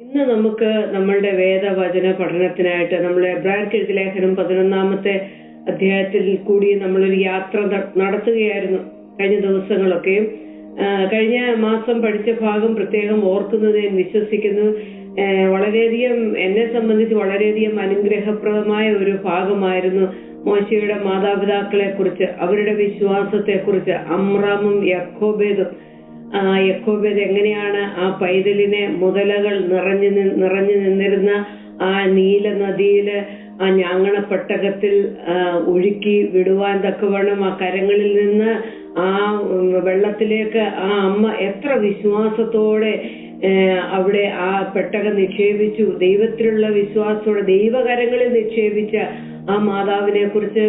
ഇന്ന് നമുക്ക് നമ്മളുടെ വേദവചന പഠനത്തിനായിട്ട് നമ്മൾ എബ്രായർക്ക് എഴുതിയ ലേഖനം 11-ാമത്തെ അധ്യായത്തിൽ കൂടി നമ്മളൊരു യാത്ര നടത്തുകയായിരുന്നു കഴിഞ്ഞ ദിവസങ്ങളൊക്കെയും. കഴിഞ്ഞ മാസം പഠിച്ച ഭാഗം പ്രത്യേകം ഓർക്കുന്നത് ഞാൻ വിശ്വസിക്കുന്നു. വളരെയധികം എന്നെ സംബന്ധിച്ച് വളരെയധികം അനുഗ്രഹപ്രദമായ ഒരു ഭാഗമായിരുന്നു. മോശയുടെ മാതാപിതാക്കളെ കുറിച്ച്, അവരുടെ വിശ്വാസത്തെ കുറിച്ച്, അമ്രാമും യക്കോബേദും. യക്കോബേദ് എങ്ങനെയാണ് ആ പൈതലിനെ മുതലകൾ നിറഞ്ഞു നിന്നിരുന്ന ആ നീല നദിയില് ആ ഞാങ്ങണപ്പെട്ടകത്തിൽ ഒഴുക്കി വിടുവാൻ തക്കവണ്ണം ആ കരങ്ങളിൽ നിന്ന് ആ വെള്ളത്തിലേക്ക് ആ അമ്മ എത്ര വിശ്വാസത്തോടെ അവിടെ ആ പെട്ടകം നിക്ഷേപിച്ചു. ദൈവത്തിലുള്ള വിശ്വാസത്തോടെ ദൈവകരങ്ങളിൽ നിക്ഷേപിച്ച ആ മാതാവിനെ കുറിച്ച്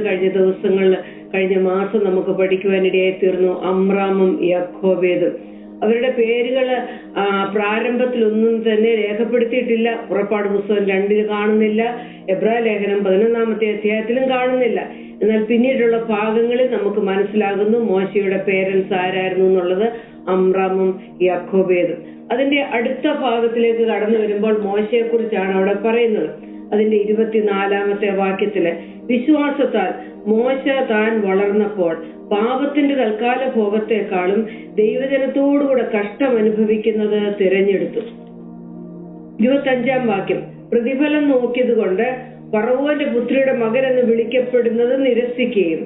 കഴിഞ്ഞ മാസം നമുക്ക് പഠിക്കുവാനിടയായി തീർന്നു. അമ്രാമും യക്കോബേദും. അവരുടെ പേരുകൾ പ്രാരംഭത്തിലൊന്നും തന്നെ രേഖപ്പെടുത്തിയിട്ടില്ല. പുറപ്പാട് പുസ്തകം 2 കാണുന്നില്ല, എബ്രായ ലേഖനം 11-ാമത്തെ അധ്യായത്തിലും കാണുന്നില്ല. എന്നാൽ പിന്നീടുള്ള ഭാഗങ്ങളിൽ നമുക്ക് മനസ്സിലാകുന്നു മോശയുടെ പേരൻസ് ആരായിരുന്നു എന്നുള്ളത്, അമ്രാമും യക്കോബേദും. അതിന്റെ അടുത്ത ഭാഗത്തിലേക്ക് കടന്നു വരുമ്പോൾ മോശയെ കുറിച്ചാണ് അവിടെ പറയുന്നത്. അതിന്റെ 24-ാമത്തെ വാക്യത്തില്, വിശ്വാസത്താൽ മോശ താൻ വളർന്നപ്പോൾ പാപത്തിന്റെ തൽക്കാല ഭോഗത്തെക്കാളും ദൈവജനത്തോടുകൂടെ കഷ്ടം അനുഭവിക്കുന്നത് തിരഞ്ഞെടുത്തു. 25-ാം വാക്യം, പ്രതിഫലം നോക്കിയത് കൊണ്ട് ഫറവോന്റെ പുത്രിയുടെ മകൻ എന്ന് വിളിക്കപ്പെടുന്നത് നിരസിക്കുകയും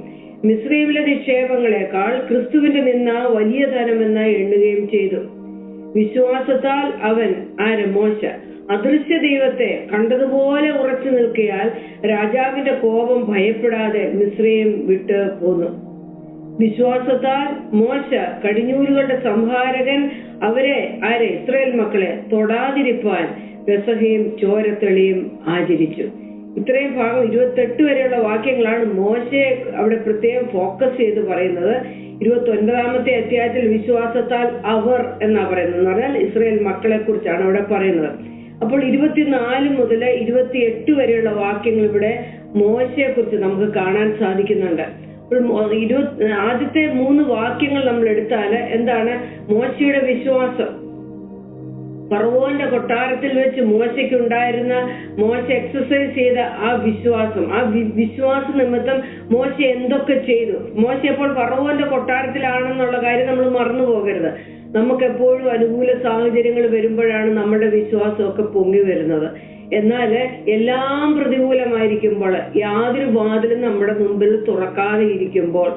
മിസ്രയീമിലെ നിക്ഷേപങ്ങളെക്കാൾ ക്രിസ്തുവിന്റെ നിന്ന വലിയ ധനമെന്ന് എണ്ണുകയും ചെയ്തു. വിശ്വാസത്താൽ അവൻ മോശ അദൃശ്യ ദൈവത്തെ കണ്ടതുപോലെ ഉറച്ചു നിൽക്കയാൽ രാജാവിന്റെ കോപം ഭയപ്പെടാതെ മിസ്രയീം വിട്ട് പോന്നു. വിശ്വാസത്താൽ മോശ കടിഞ്ഞൂലുകളുടെ സംഹാരകൻ ഇസ്രായേൽ മക്കളെ തൊടാതിരിപ്പാൻ പെസഹയും ചോരത്തെളിയും ആചരിച്ചു. ഇത്രയും ഭാഗം 28 വരെയുള്ള വാക്യങ്ങളാണ് മോശയെ അവിടെ പ്രത്യേകം ഫോക്കസ് ചെയ്ത് പറയുന്നത്. 29-ാമത്തെ അധ്യായത്തിൽ വിശ്വാസത്താൽ അവർ എന്നാ പറയുന്നത്, എന്ന് പറഞ്ഞാൽ ഇസ്രായേൽ മക്കളെ കുറിച്ചാണ് അവിടെ പറയുന്നത്. അപ്പോൾ 24 മുതൽ 28 വരെയുള്ള വാക്യങ്ങൾ ഇവിടെ മോശയെ കുറിച്ച് നമുക്ക് കാണാൻ സാധിക്കുന്നുണ്ട്. ആദ്യത്തെ 3 വാക്യങ്ങൾ നമ്മൾ എടുത്താൽ എന്താണ് മോശയുടെ വിശ്വാസം? ഫറവോന്റെ കൊട്ടാരത്തിൽ വെച്ച് മോശയ്ക്കുണ്ടായിരുന്ന, മോശ എക്സസൈസ് ചെയ്ത ആ വിശ്വാസം, ആ വിശ്വാസ നിമിത്തം മോശ എന്തൊക്കെ ചെയ്തു. മോശ ഇപ്പോൾ ഫറവോന്റെ കൊട്ടാരത്തിലാണെന്നുള്ള കാര്യം നമ്മൾ മറന്നു പോകരുത്. നമുക്ക് എപ്പോഴും അനുകൂല സാഹചര്യങ്ങൾ വരുമ്പോഴാണ് നമ്മുടെ വിശ്വാസമൊക്കെ പൊങ്ങി വരുന്നത്. എന്നാൽ എല്ലാം പ്രതികൂലമായിരിക്കുമ്പോൾ, യാതൊരു വാതിലും നമ്മുടെ മുമ്പിൽ തുറക്കാതെ ഇരിക്കുമ്പോൾ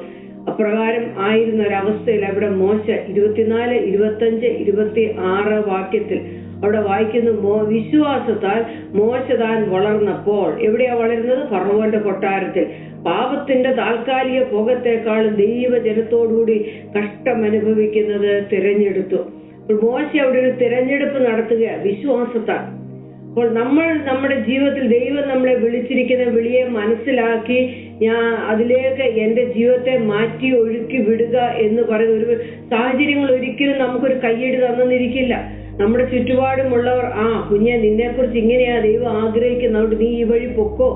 അപ്രകാരം ആയിരുന്ന ഒരവസ്ഥയിൽ അവിടെ മോശ 24, 25, 26 വാക്യത്തിൽ അവിടെ വായിക്കുന്നു, വിശ്വാസത്താൽ മോശ താൻ വളർന്നപ്പോൾ. എവിടെയാ വളരുന്നത്? ഫറവോന്റെ കൊട്ടാരത്തിൽ. പാപത്തിന്റെ താൽക്കാലിക ഭോഗത്തെക്കാളും ദൈവജനത്തോടുകൂടി കഷ്ടം അനുഭവിക്കുന്നത് തിരഞ്ഞെടുത്തു. മോശ അവിടെ ഒരു തിരഞ്ഞെടുപ്പ് നടത്തുക വിശ്വാസത്താൽ. അപ്പോൾ നമ്മുടെ ജീവിതത്തിൽ ദൈവം നമ്മളെ വിളിച്ചിരിക്കുന്ന വിളിയെ മനസ്സിലാക്കി അതിലേക്ക് എന്റെ ജീവിതത്തെ മാറ്റി ഒഴുക്കി വിടുക എന്ന് പറയുന്ന ഒരു സാഹചര്യങ്ങൾ ഒരിക്കലും നമുക്കൊരു കയ്യടി തന്നിരിക്കില്ല. നമ്മുടെ ചുറ്റുപാടുമുള്ളവർ കുഞ്ഞെ നിന്നെ കുറിച്ച് ഇങ്ങനെയാ ദൈവം ആഗ്രഹിക്കുന്നതുകൊണ്ട് നീ ഈ വഴി പൊക്കോ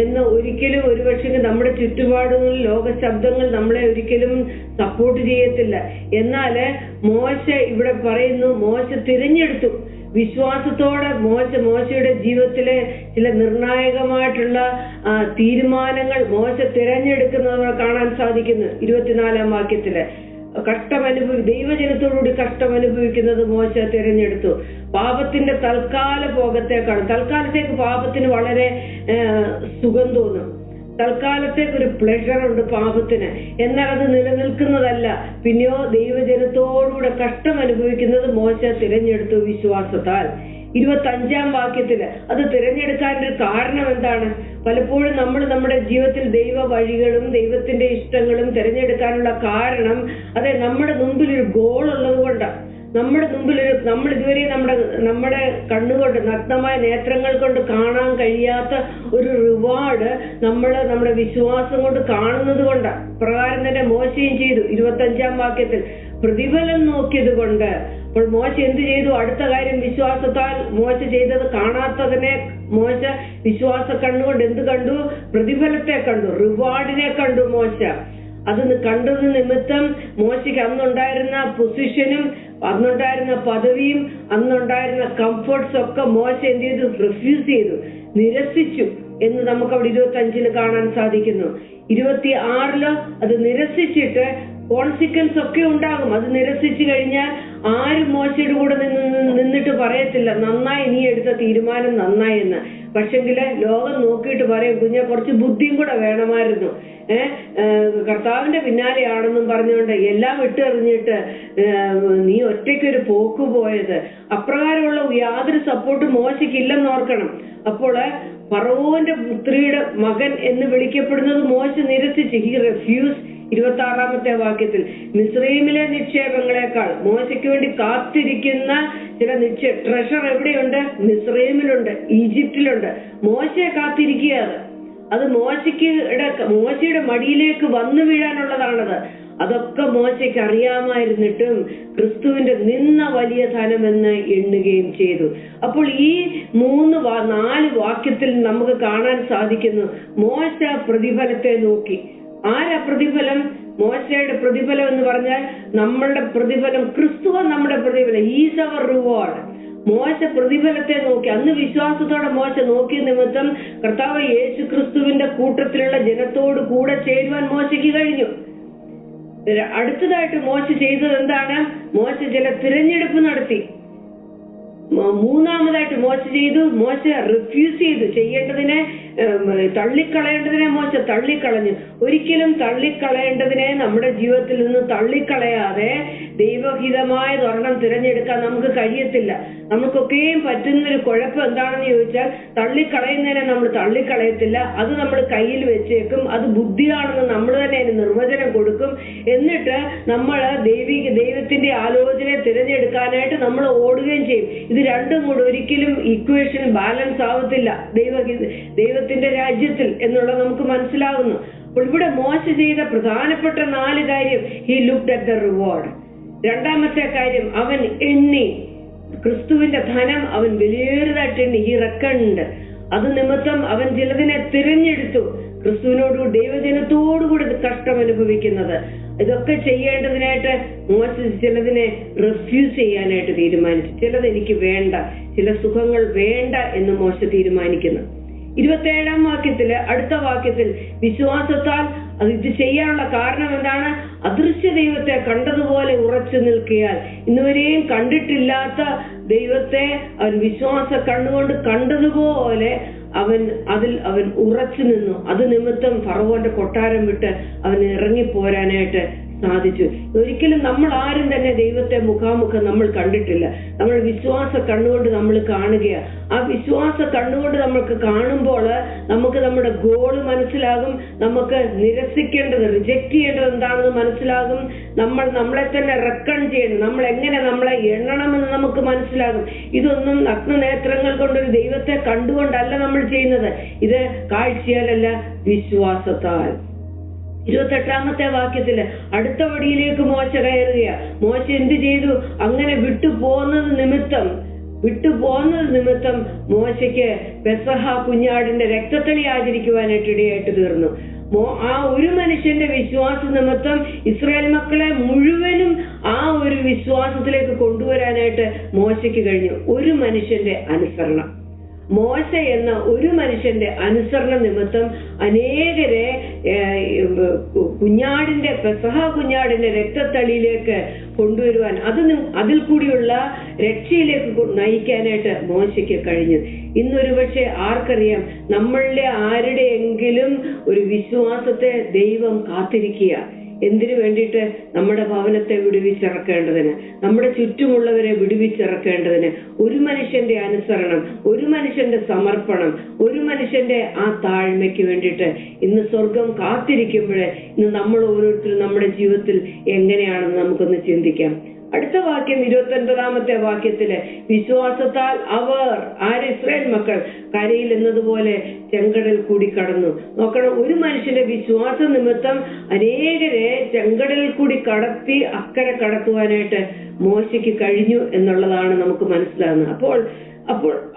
എന്ന് ഒരിക്കലും ഒരുപക്ഷെ നമ്മുടെ ചുറ്റുപാടുകളിൽ ലോക ശബ്ദങ്ങൾ നമ്മളെ ഒരിക്കലും സപ്പോർട്ട് ചെയ്യത്തില്ല. എന്നാല് മോശ ഇവിടെ പറയുന്നു, മോശ തിരഞ്ഞെടുത്തു വിശ്വാസത്തോടെ. മോശയുടെ ജീവിതത്തിലെ ചില നിർണായകമായിട്ടുള്ള തീരുമാനങ്ങൾ മോശ തിരഞ്ഞെടുക്കുന്നത് കാണാൻ സാധിക്കുന്നു. 24-ാം വാക്യത്തില് ദൈവജനത്തോടുകൂടി കഷ്ടം അനുഭവിക്കുന്നത് മോശ തിരഞ്ഞെടുത്തു. പാപത്തിന്റെ തൽക്കാല തൽക്കാലത്തേക്ക് പാപത്തിന് വളരെ സുഖം തോന്നും. തൽക്കാലത്തേക്ക് ഒരു പ്ലഷർ ഉണ്ട് പാപത്തിന്, എന്നാൽ അത് നിലനിൽക്കുന്നതല്ല. പിന്നെയോ ദൈവജനത്തോടുകൂടെ കഷ്ടം അനുഭവിക്കുന്നത് മോശ തിരഞ്ഞെടുത്തു വിശ്വാസത്താൽ. 25-ാം വാക്യത്തില് അത് തിരഞ്ഞെടുക്കാനൊരു കാരണം എന്താണ്? പലപ്പോഴും നമ്മൾ നമ്മുടെ ജീവിതത്തിൽ ദൈവ വഴികളും ദൈവത്തിന്റെ ഇഷ്ടങ്ങളും തിരഞ്ഞെടുക്കാനുള്ള കാരണം നമ്മുടെ മുമ്പിൽ ഒരു ഗോൾ ഉള്ളത് കൊണ്ടാണ്. നമ്മുടെ മുമ്പിൽ നമ്മൾ ഇതുവരെ നമ്മുടെ കണ്ണുകൊണ്ട്, നഗ്നമായ നേത്രങ്ങൾ കൊണ്ട് കാണാൻ കഴിയാത്ത ഒരു റിവാർഡ് നമ്മുടെ വിശ്വാസം കൊണ്ട് കാണുന്നത് കൊണ്ടാണ്. പ്രകാരം തന്നെ മോശയും ചെയ്തു. 25-ാം വാക്യത്തിൽ പ്രതിഫലം നോക്കിയത് കൊണ്ട്. അപ്പോൾ മോശ എന്ത് ചെയ്തു? അടുത്ത കാര്യം വിശ്വാസത്താൽ മോശ ചെയ്തത് കാണാത്തതിനെ മോശ വിശ്വാസ കണ്ണുകൊണ്ട് എന്ത് കണ്ടു? പ്രതിഫലത്തെ കണ്ടു, റിവാർഡിനെ കണ്ടു മോശ. അത് കണ്ടത് നിമിത്തം മോശയ്ക്ക് അന്നുണ്ടായിരുന്ന പൊസിഷനും അന്നുണ്ടായിരുന്ന പദവിയും അന്നുണ്ടായിരുന്ന കംഫർട്ട്സ് ഒക്കെ മോശ എന്ത് ചെയ്തു? റിഫ്യൂസ് ചെയ്തു, നിരസിച്ചു എന്ന് നമുക്ക് അവിടെ 25 കാണാൻ സാധിക്കുന്നു. 26 അത് നിരസിച്ചിട്ട് കോൺസിക്വൻസ് ഒക്കെ ഉണ്ടാകും. അത് നിരസിച്ചു കഴിഞ്ഞാൽ ആരും മോശയുടെ കൂടെ നിന്നിട്ട് പറയത്തില്ല നന്നായി, നീ എടുത്ത തീരുമാനം നന്നായി എന്ന്. പക്ഷെങ്കില് ലോകം നോക്കിയിട്ട് പറയും, കുഞ്ഞെ കുറച്ച് ബുദ്ധിയും കൂടെ വേണമായിരുന്നു, കർത്താവിന്റെ പിന്നാലെയാണെന്നും പറഞ്ഞുകൊണ്ട് എല്ലാം വിട്ടെറിഞ്ഞിട്ട് നീ ഒറ്റയ്ക്കൊരു പോക്ക് പോയത്. അപ്രകാരമുള്ള യാതൊരു സപ്പോർട്ടും മോശയ്ക്ക് ഇല്ലെന്ന് ഓർക്കണം. അപ്പോൾ ഫറവോന്റെ പുത്രിയുടെ മകൻ എന്ന് വിളിക്കപ്പെടുന്നത് മോശ നിരസിച്ച്. He refuse. 26 വാക്യത്തിൽ മിസ്രൈമിലെ നിക്ഷേപങ്ങളെക്കാൾ മോശയ്ക്ക് വേണ്ടി കാത്തിരിക്കുന്ന ചില ട്രഷർ എവിടെയുണ്ട്? മിസ്രൈമിലുണ്ട്, ഈജിപ്തിലുണ്ട്. മോശയെ കാത്തിരിക്കുകയാണ്. അത് മോശയുടെ മടിയിലേക്ക് വന്നു വീഴാനുള്ളതാണത്. അതൊക്കെ മോശയ്ക്ക് അറിയാമായിരുന്നിട്ടും ക്രിസ്തുവിന്റെ നിന്ന വലിയ ധനമെന്ന് എണ്ണുകയും ചെയ്തു. അപ്പോൾ ഈ 4 വാക്യത്തിൽ നമുക്ക് കാണാൻ സാധിക്കുന്നു, മോശ പ്രതിഫലത്തെ നോക്കി. ആരാ പ്രതിഫലം? മോശയുടെ പ്രതിഫലം എന്ന് പറഞ്ഞാൽ നമ്മളുടെ പ്രതിഫലം, ക്രിസ്തുവ നമ്മുടെ പ്രതിഫലം. Is our reward. മോശ പ്രതിഫലത്തെ നോക്കി. അന്ന് വിശ്വാസത്തോടെ മോശ നോക്കിയ നിമിത്തം കർത്താവ് യേശു ക്രിസ്തുവിന്റെ കൂട്ടത്തിലുള്ള ജനത്തോട് കൂടെ ചേരുവാൻ മോശയ്ക്ക് കഴിഞ്ഞു. അടുത്തതായിട്ട് മോശ ചെയ്തത് എന്താണ്? മോശ ചില തിരഞ്ഞെടുപ്പ് നടത്തി. മൂന്നാമതായിട്ട് മോശ റിഫ്യൂസ് ചെയ്തു. ചെയ്യേണ്ടതിനെ തള്ളിക്കളയേണ്ടതിനെ മോശ തള്ളിക്കളഞ്ഞു. ഒരിക്കലും തള്ളിക്കളയേണ്ടതിനെ നമ്മുടെ ജീവിതത്തിൽ നിന്ന് തള്ളിക്കളയാതെ ദൈവഹിതമായ ഒരെണ്ണം തിരഞ്ഞെടുക്കാൻ നമുക്ക് കഴിയത്തില്ല. നമുക്കൊക്കെയും പറ്റുന്നൊരു കുഴപ്പം എന്താണെന്ന് ചോദിച്ചാൽ, തള്ളിക്കളയുന്നതിനെ നമ്മൾ തള്ളിക്കളയത്തില്ല, അത് നമ്മൾ കയ്യിൽ വെച്ചേക്കും. അത് ബുദ്ധിയാണെന്ന് നമ്മൾ തന്നെ അതിന് നിർവചനം കൊടുക്കും. എന്നിട്ട് നമ്മൾ ദൈവത്തിന്റെ ആലോചനയെ തിരഞ്ഞെടുക്കാനായിട്ട് നമ്മൾ ഓടുകയും ചെയ്യും. ഇത് രണ്ടും കൂടെ ഒരിക്കലും ഇക്വേഷൻ ബാലൻസ് ആവത്തില്ല ദൈവത്തിന്റെ രാജ്യത്തിൽ എന്നുള്ളത് നമുക്ക് മനസ്സിലാവുന്നു. അപ്പോൾ ഇവിടെ മോശ ചെയ്ത പ്രധാനപ്പെട്ട 4 കാര്യം, he looked at the reward. രണ്ടാമത്തെ കാര്യം, അവൻ എണ്ണി. ക്രിസ്തുവിന്റെ ധനം അവൻ വിലയേറിയതായിട്ട് എണ്ണി. ഹി റെക്കൺഡ്. അത് നിമിത്തം അവൻ ചിലതിനെ തിരഞ്ഞെടുത്തു. ക്രിസ്തുവിനോടുകൂടി ദൈവജനത്തോടുകൂടി കഷ്ടം അനുഭവിക്കുന്നത്. ഇതൊക്കെ ചെയ്യേണ്ടതിനായിട്ട് മോശ ചിലതിനെ റിഫ്യൂസ് ചെയ്യാനായിട്ട് തീരുമാനിച്ചു. ചിലത് എനിക്ക് വേണ്ട, ചില സുഖങ്ങൾ വേണ്ട എന്ന് മോശ തീരുമാനിക്കുന്നു. 27 വാക്യത്തില്, അടുത്ത വാക്യത്തിൽ, വിശ്വാസത്താൽ അത് ഇത് ചെയ്യാനുള്ള കാരണം എന്താണ്? അദൃശ്യ ദൈവത്തെ കണ്ടതുപോലെ ഉറച്ചു നിൽക്കിയാൽ. ഇന്നുവരെയും കണ്ടിട്ടില്ലാത്ത ദൈവത്തെ അവൻ വിശ്വാസ കണ്ണുകൊണ്ട് കണ്ടതുപോലെ അവൻ ഉറച്ചു നിന്നു. അത് നിമിത്തം ഫറവോന്റെ കൊട്ടാരം വിട്ട് അവൻ ഇറങ്ങിപ്പോരാനായിട്ട് സാധിച്ചു. ഒരിക്കലും നമ്മൾ ആരും തന്നെ ദൈവത്തെ മുഖാമുഖം നമ്മൾ കണ്ടിട്ടില്ല. നമ്മൾ വിശ്വാസ കണ്ണുകൊണ്ട് നമ്മൾ കാണുകയാണ്. ആ വിശ്വാസ കണ്ണുകൊണ്ട് നമ്മൾക്ക് കാണുമ്പോൾ നമുക്ക് നമ്മുടെ ഗോള് മനസ്സിലാകും. നമുക്ക് നിരസിക്കേണ്ടത്, റിജക്ട് ചെയ്യേണ്ടത് എന്താണെന്ന് മനസ്സിലാകും. നമ്മളെ തന്നെ റെക്കൺ ചെയ്യണം, നമ്മൾ എങ്ങനെ നമ്മളെ എണ്ണണമെന്ന് നമുക്ക് മനസ്സിലാകും. ഇതൊന്നും നഗ്നനേത്രങ്ങൾ കൊണ്ടൊരു ദൈവത്തെ കണ്ടുകൊണ്ടല്ല നമ്മൾ ചെയ്യുന്നത്. ഇത് കാഴ്ചയാലല്ല, വിശ്വാസത്താൽ. 28 വാക്യത്തില്, അടുത്ത വടിയിലേക്ക് മോശ കയറുകയാ. മോശ എന്ത് ചെയ്തു? അങ്ങനെ വിട്ടുപോകുന്നത് നിമിത്തം മോശയ്ക്ക് പെസഹ കുഞ്ഞാടിന്റെ രക്തത്തളി ആചരിക്കുവാനായിട്ട് ഇടയായിട്ട് തീർന്നു. ആ ഒരു മനുഷ്യന്റെ വിശ്വാസ നിമിത്തം ഇസ്രായേൽ മക്കളെ മുഴുവനും ആ ഒരു വിശ്വാസത്തിലേക്ക് കൊണ്ടുവരാനായിട്ട് മോശയ്ക്ക് കഴിഞ്ഞു. ഒരു മനുഷ്യന്റെ അനുസരണം. മോശ എന്ന ഒരു മനുഷ്യന്റെ അനുസരണ നിമിത്തം അനേകരെ പെസഹ കുഞ്ഞാടിന്റെ രക്തത്തളിയിലേക്ക് കൊണ്ടുവരുവാൻ, അതിൽ കൂടിയുള്ള രക്ഷയിലേക്ക് നയിക്കാനായിട്ട് മോശയ്ക്ക് കഴിഞ്ഞു. ഇന്നൊരു പക്ഷെ ആർക്കറിയാം, നമ്മളുടെ ആരുടെയെങ്കിലും ഒരു വിശ്വാസത്തെ ദൈവം കാത്തിരിക്കുക. എന്തിനു വേണ്ടിയിട്ട്? നമ്മുടെ ഭവനത്തെ വിടുവിച്ചിറക്കേണ്ടതിന്, നമ്മുടെ ചുറ്റുമുള്ളവരെ വിടുവിച്ചിറക്കേണ്ടതിന്. ഒരു മനുഷ്യന്റെ അനുസരണം, ഒരു മനുഷ്യന്റെ സമർപ്പണം, ഒരു മനുഷ്യന്റെ ആ താഴ്മയ്ക്ക് വേണ്ടിയിട്ട് ഇന്ന് സ്വർഗം കാത്തിരിക്കുമ്പോഴേ ഇന്ന് നമ്മൾ ഓരോരുത്തരും നമ്മുടെ ജീവിതത്തിൽ എങ്ങനെയാണെന്ന് നമുക്കൊന്ന് ചിന്തിക്കാം. അടുത്ത വാക്യം 29 വാക്യത്തില്, വിശ്വാസത്താൽ അവർ ഇസ്രായേൽ മക്കൾ കരയിൽ എന്നതുപോലെ ചെങ്കടൽ കൂടി കടന്നു. നോക്കണം, ഒരു മനുഷ്യന്റെ വിശ്വാസ നിമിത്തം അനേകരെ ചെങ്കടലിൽ കൂടി കടത്തി അക്കരെ കടത്തുവാനായിട്ട് മോശയ്ക്ക് കഴിഞ്ഞു എന്നുള്ളതാണ് നമുക്ക് മനസ്സിലാകുന്നത്.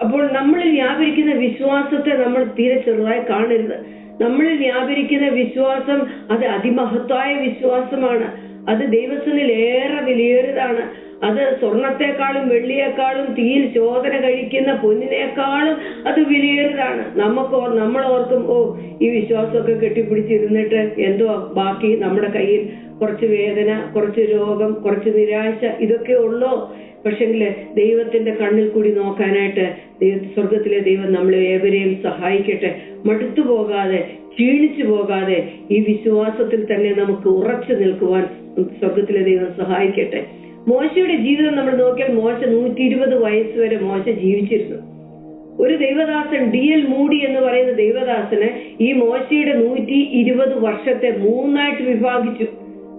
അപ്പോൾ നമ്മളിൽ വ്യാപരിക്കുന്ന വിശ്വാസത്തെ നമ്മൾ തീരെ ചെറുതായി കാണരുത്. നമ്മളിൽ വ്യാപരിക്കുന്ന വിശ്വാസം അത് അതിമഹത്തായ വിശ്വാസമാണ്. അത് ദൈവസന്നിധിയിൽ ഏറെ വിലയേറിയതാണ്. അത് സ്വർണത്തെക്കാളും വെള്ളിയേക്കാളും തീയിൽ ശോധന കഴിക്കുന്ന പൊന്നിനേക്കാളും അത് വിലയേറിയതാണ്. നമ്മൾ ഓർക്കും, ഈ വിശ്വാസമൊക്കെ കെട്ടിപ്പിടിച്ചിരുന്നിട്ട് എന്തോ ബാക്കി, നമ്മുടെ കയ്യിൽ കുറച്ച് വേദന, കുറച്ച് രോഗം, കുറച്ച് നിരാശ, ഇതൊക്കെ ഉള്ളോ? പക്ഷെങ്കില് ദൈവത്തിന്റെ കണ്ണിൽ കൂടി നോക്കാനായിട്ട് സ്വർഗത്തിലെ ദൈവം നമ്മളെ ഏവരെയും സഹായിക്കട്ടെ. മടുത്തു പോകാതെ, ക്ഷീണിച്ചു പോകാതെ ഈ വിശ്വാസത്തിൽ തന്നെ നമുക്ക് ഉറച്ചു നിൽക്കുവാൻ സ്വർഗത്തിലെ ദൈവം സഹായിക്കട്ടെ. മോശയുടെ ജീവിതം നമ്മൾ നോക്കിയാൽ മോശ 120 വയസ്സ് വരെ മോശ ജീവിച്ചിരുന്നു. ഒരു ദൈവദാസൻ DL മൂഡി എന്ന് പറയുന്ന ദൈവദാസന് ഈ മോശയുടെ 120 വർഷത്തെ 3ആയിട്ട് വിഭാഗിച്ചു,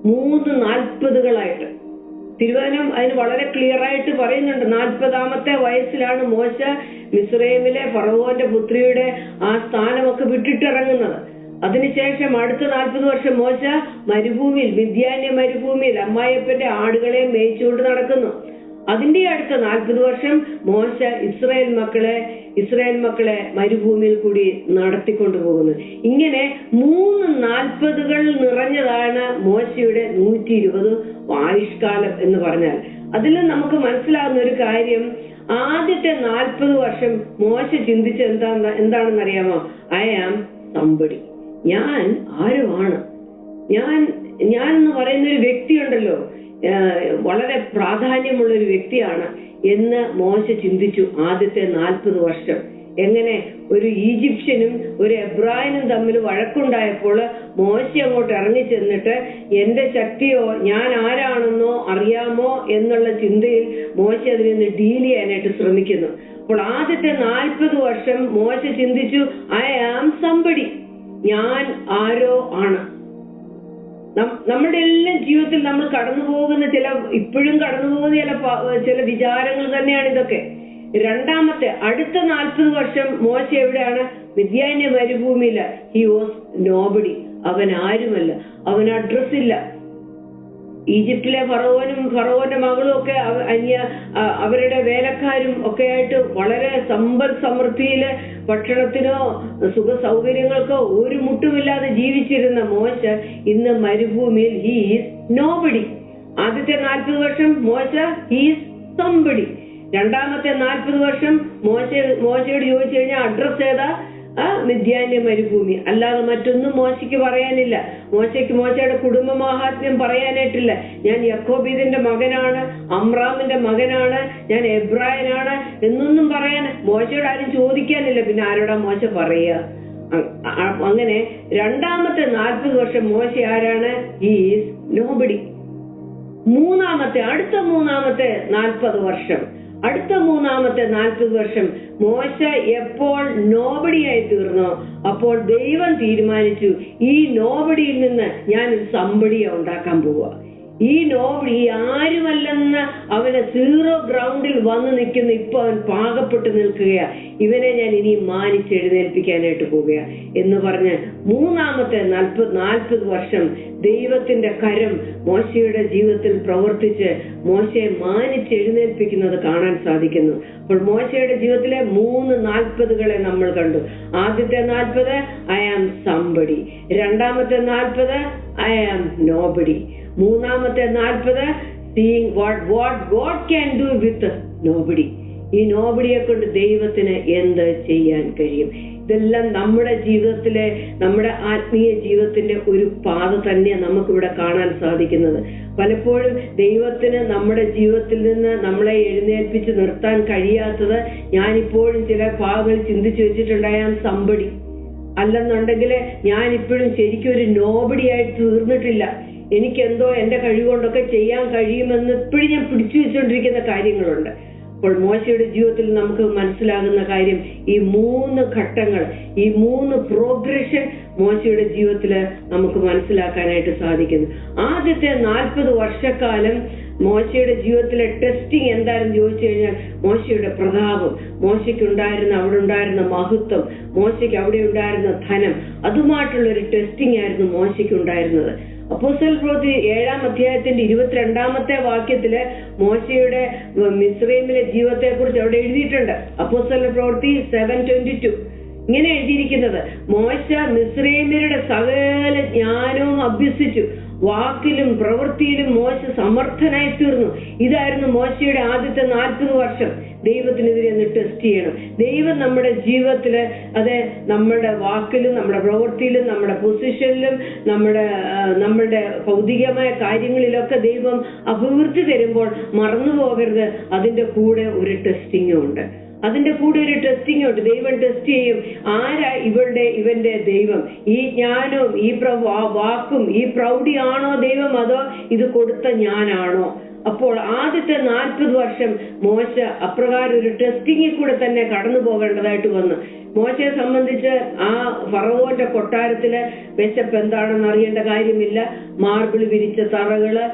3 40കളായിട്ട്. തിരുവചനം അതിന് വളരെ ക്ലിയർ ആയിട്ട് പറയുന്നുണ്ട്. 40ാമത്തെ വയസ്സിലാണ് മോശ മിസ്രൈമിലെ ഫറവോന്റെ പുത്രിയുടെ ആ സ്ഥാനമൊക്കെ വിട്ടിട്ടിറങ്ങുന്നത്. അതിനുശേഷം അടുത്ത 40 വർഷം മോശ മരുഭൂമിയിൽ, മിദ്യാന്യ മരുഭൂമിയിൽ അമ്മായിയപ്പന്റെ ആടുകളെ മേയിച്ചുകൊണ്ട് നടക്കുന്നു. അതിന്റെ അടുത്ത 40 വർഷം മോശ ഇസ്രായേൽ മക്കളെ മരുഭൂമിയിൽ കൂടി നടത്തിക്കൊണ്ടു പോകുന്നു. ഇങ്ങനെ 3 40കൾ നിറഞ്ഞതാണ് മോശയുടെ 120 ആയുഷ്കാലം എന്ന് പറഞ്ഞാൽ. അതിൽ നമുക്ക് മനസ്സിലാകുന്ന ഒരു കാര്യം, ആദ്യത്തെ 40 വർഷം മോശ ചിന്തിച്ച എന്താണെന്നറിയാമോ? I am somebody. ഞാൻ ആരോ ആണ്. ഞാൻ എന്ന് പറയുന്ന ഒരു വ്യക്തിയുണ്ടല്ലോ, വളരെ പ്രാധാന്യമുള്ള ഒരു വ്യക്തിയാണ് എന്ന് മോശ ചിന്തിച്ചു ആദ്യത്തെ 40 വർഷം. എങ്ങനെ ഒരു ഈജിപ്ഷ്യനും ഒരു എബ്രായനും തമ്മിൽ വഴക്കുണ്ടായപ്പോൾ മോശ അങ്ങോട്ട് ഇറങ്ങി ചെന്നിട്ട് എന്റെ ശക്തിയോ ഞാൻ ആരാണെന്നോ അറിയാമോ എന്നുള്ള ചിന്തയിൽ മോശ അതിൽ നിന്ന് ഡീൽ ചെയ്യാനായിട്ട് ശ്രമിക്കുന്നു. അപ്പോൾ ആദ്യത്തെ 40 വർഷം മോശ ചിന്തിച്ചു, ഐ ആം സംബഡി, ഞാൻ ആരോ ആണ്. നമ്മുടെ എല്ലാം ജീവിതത്തിൽ നമ്മൾ ഇപ്പോഴും കടന്നു പോകുന്ന ചില വിചാരങ്ങൾ തന്നെയാണ് ഇതൊക്കെ. രണ്ടാമത്തെ അടുത്ത 40 വർഷം മോശ എവിടെയാണ്? മിദ്യാന്യ മരുഭൂമിയില. He was nobody. അവൻ ആരുമല്ല, അവൻ അഡ്രസ് ഇല്ല. ഈജിപ്തിലെ ഫറവോന്റെ മകളും ഒക്കെ അവരുടെ വേലക്കാരും ഒക്കെ ആയിട്ട് വളരെ സമ്പൽ സമൃദ്ധിയില് ഭക്ഷണത്തിനോ സുഖ സൗകര്യങ്ങൾക്കോ ഒരു മുട്ടുമില്ലാതെ ജീവിച്ചിരുന്ന മോശ ഇന്ന് മരുഭൂമിയിൽ ഹി ഈസ് നോബഡി. ആദ്യത്തെ 40 വർഷം മോശ ഹി ഈസ് സംബഡി. രണ്ടാമത്തെ 40 വർഷം മോശയോട് ചോദിച്ചു കഴിഞ്ഞാൽ അഡ്രസ് ഏതാ? മിദ്യാന്യ മരുഭൂമി. അല്ലാതെ മറ്റൊന്നും മോശയ്ക്ക് പറയാനില്ല. മോശയുടെ കുടുംബ മാഹാത്മ്യം പറയാനായിട്ടില്ല. ഞാൻ യാക്കോബീദിന്റെ മകനാണ്, അമ്രാമിന്റെ മകനാണ്, ഞാൻ എബ്രായനാണ് എന്നൊന്നും പറയാൻ മോശയോട് ആരും ചോദിക്കാനില്ല. പിന്നെ ആരോടാ മോശ പറയുക? അങ്ങനെ രണ്ടാമത്തെ 40 വർഷം മോശ ആരാണ്? He is nobody. അടുത്ത മൂന്നാമത്തെ 40 വർഷം മോശ എപ്പോൾ നോബഡിയായി തീർന്നോ അപ്പോൾ ദൈവം തീരുമാനിച്ചു, ഈ നോബഡിയിൽ നിന്ന് ഞാൻ ഒരു സംബഡിയെ ഉണ്ടാക്കാൻ പോവുക. ഈ നോബഡി ആരുമല്ലെന്ന് അവന് 0 ഗ്രൗണ്ടിൽ വന്നു നിൽക്കുന്ന ഇപ്പൊ അവൻ പാകപ്പെട്ട് നിൽക്കുകയാ. ഇവനെ ഞാൻ ഇനി മാനിച്ചെഴുന്നേൽപ്പിക്കാനായിട്ട് പോവുക എന്ന് പറഞ്ഞ് മൂന്നാമത്തെ 40 വർഷം ദൈവത്തിന്റെ കരം മോശയുടെ ജീവിതത്തിൽ പ്രവർത്തിച്ച് മോശയെ മാനിച്ചെഴുന്നേൽപ്പിക്കുന്നത് കാണാൻ സാധിക്കുന്നു. അപ്പോൾ മോശയുടെ ജീവിതത്തിലെ 3 40കളെ നമ്മൾ കണ്ടു. ആദ്യത്തെ 40 ഐ ആം സംബഡി, രണ്ടാമത്തെ 40 ഐ ആം നോബഡി, മൂന്നാമത്തെ 40 seeing what God can do with nobody. ഈ നോബഡിയെ കൊണ്ട് ദൈവത്തിന് എന്ത് ചെയ്യാൻ കഴിയും? ഇതെല്ലാം നമ്മുടെ ജീവിതത്തിലെ, നമ്മുടെ ആത്മീയ ജീവിതത്തിന്റെ ഒരു പാത തന്നെ നമുക്കിവിടെ കാണാൻ സാധിക്കുന്നത്. പലപ്പോഴും ദൈവത്തിന് നമ്മുടെ ജീവിതത്തിൽ നിന്ന് നമ്മളെ എഴുന്നേൽപ്പിച്ച് നിർത്താൻ കഴിയാത്തത് ഞാനിപ്പോഴും ചില ഭാഗങ്ങൾ ചിന്തിച്ചു വെച്ചിട്ടുണ്ടായാൽ സംബടി, അല്ലെന്നുണ്ടെങ്കിൽ ഞാനിപ്പോഴും ശരിക്കും ഒരു നോബഡിയായിട്ട് തീർന്നിട്ടില്ല, എനിക്കെന്തോ എന്റെ കഴിവുകൊണ്ടൊക്കെ ചെയ്യാൻ കഴിയുമെന്ന് ഇപ്പോഴും ഞാൻ പിടിച്ചു വെച്ചുകൊണ്ടിരിക്കുന്ന കാര്യങ്ങളുണ്ട്. അപ്പോൾ മോശയുടെ ജീവിതത്തിൽ നമുക്ക് മനസ്സിലാകുന്ന കാര്യം, ഈ 3 ഘട്ടങ്ങൾ, ഈ 3 പ്രോഗ്രഷൻ മോശയുടെ ജീവിതത്തിൽ നമുക്ക് മനസ്സിലാക്കാനായിട്ട് സാധിക്കുന്നു. ആദ്യത്തെ 40 വർഷക്കാലം മോശയുടെ ജീവിതത്തിലെ ടെസ്റ്റിംഗ് എന്താണെന്ന് ചോദിച്ചു കഴിഞ്ഞാൽ മോശയുടെ പ്രതാപം, അവിടെ ഉണ്ടായിരുന്ന മഹത്വം, മോശയ്ക്ക് അവിടെ ഉണ്ടായിരുന്ന ധനം, അതുമായിട്ടുള്ള ഒരു ടെസ്റ്റിംഗ് ആയിരുന്നു മോശയ്ക്ക് ഉണ്ടായിരുന്നത്. അപ്പോസ്തല പ്രവൃത്തി 7-ാം അധ്യായത്തിന്റെ 22-ാമത്തെ വാക്യത്തില് മോശയുടെ മിസ്രൈമിലെ ജീവിതത്തെ കുറിച്ച് അവിടെ എഴുതിയിട്ടുണ്ട്. അപ്പോസ്തല പ്രവൃത്തി 7:22 ഇങ്ങനെ എഴുതിയിരിക്കുന്നത്, മോശ മിസ്രൈമ്യരുടെ സകല ജ്ഞാനവും അഭ്യസിച്ചു, വാക്കിലും പ്രവൃത്തിയിലും മോശ സമർത്ഥനായി തീർന്നു. ഇതായിരുന്നു മോശയുടെ ആദ്യത്തെ 40 വർഷം. ദൈവത്തിനെതിരെ ഒന്ന് ടെസ്റ്റ് ചെയ്യണം. ദൈവം നമ്മുടെ ജീവിതത്തില്, അത് നമ്മുടെ വാക്കിലും നമ്മുടെ പ്രവൃത്തിയിലും നമ്മുടെ പൊസിഷനിലും നമ്മുടെ ഭൗതികമായ കാര്യങ്ങളിലൊക്കെ ദൈവം അഭിവൃദ്ധി തരുമ്പോൾ മറന്നു പോകരുത്, അതിന്റെ കൂടെ ഒരു ടെസ്റ്റിംഗും ഉണ്ട്. ദൈവം ടെസ്റ്റ് ചെയ്യും. ആരാ ഇവന്റെ ദൈവം? ഈ ജ്ഞാനവും ഈ വാക്കും ഈ പ്രൗഢിയാണോ ദൈവം, അതോ ഇത് കൊടുത്ത ഞാനാണോ? അപ്പോൾ ആദ്യത്തെ 40 വർഷം മോശ അപ്രകാരം ഒരു ടെസ്റ്റിങ്ങിൽ കൂടെ തന്നെ കടന്നു പോകേണ്ടതായിട്ട് വന്നു. മോശയെ സംബന്ധിച്ച് ആ ഫറവോന്റെ കൊട്ടാരത്തിലെ വിശപ്പ് എന്താണെന്ന് അറിയേണ്ട കാര്യമില്ല. മാർബിൾ വിരിച്ച തറകള്,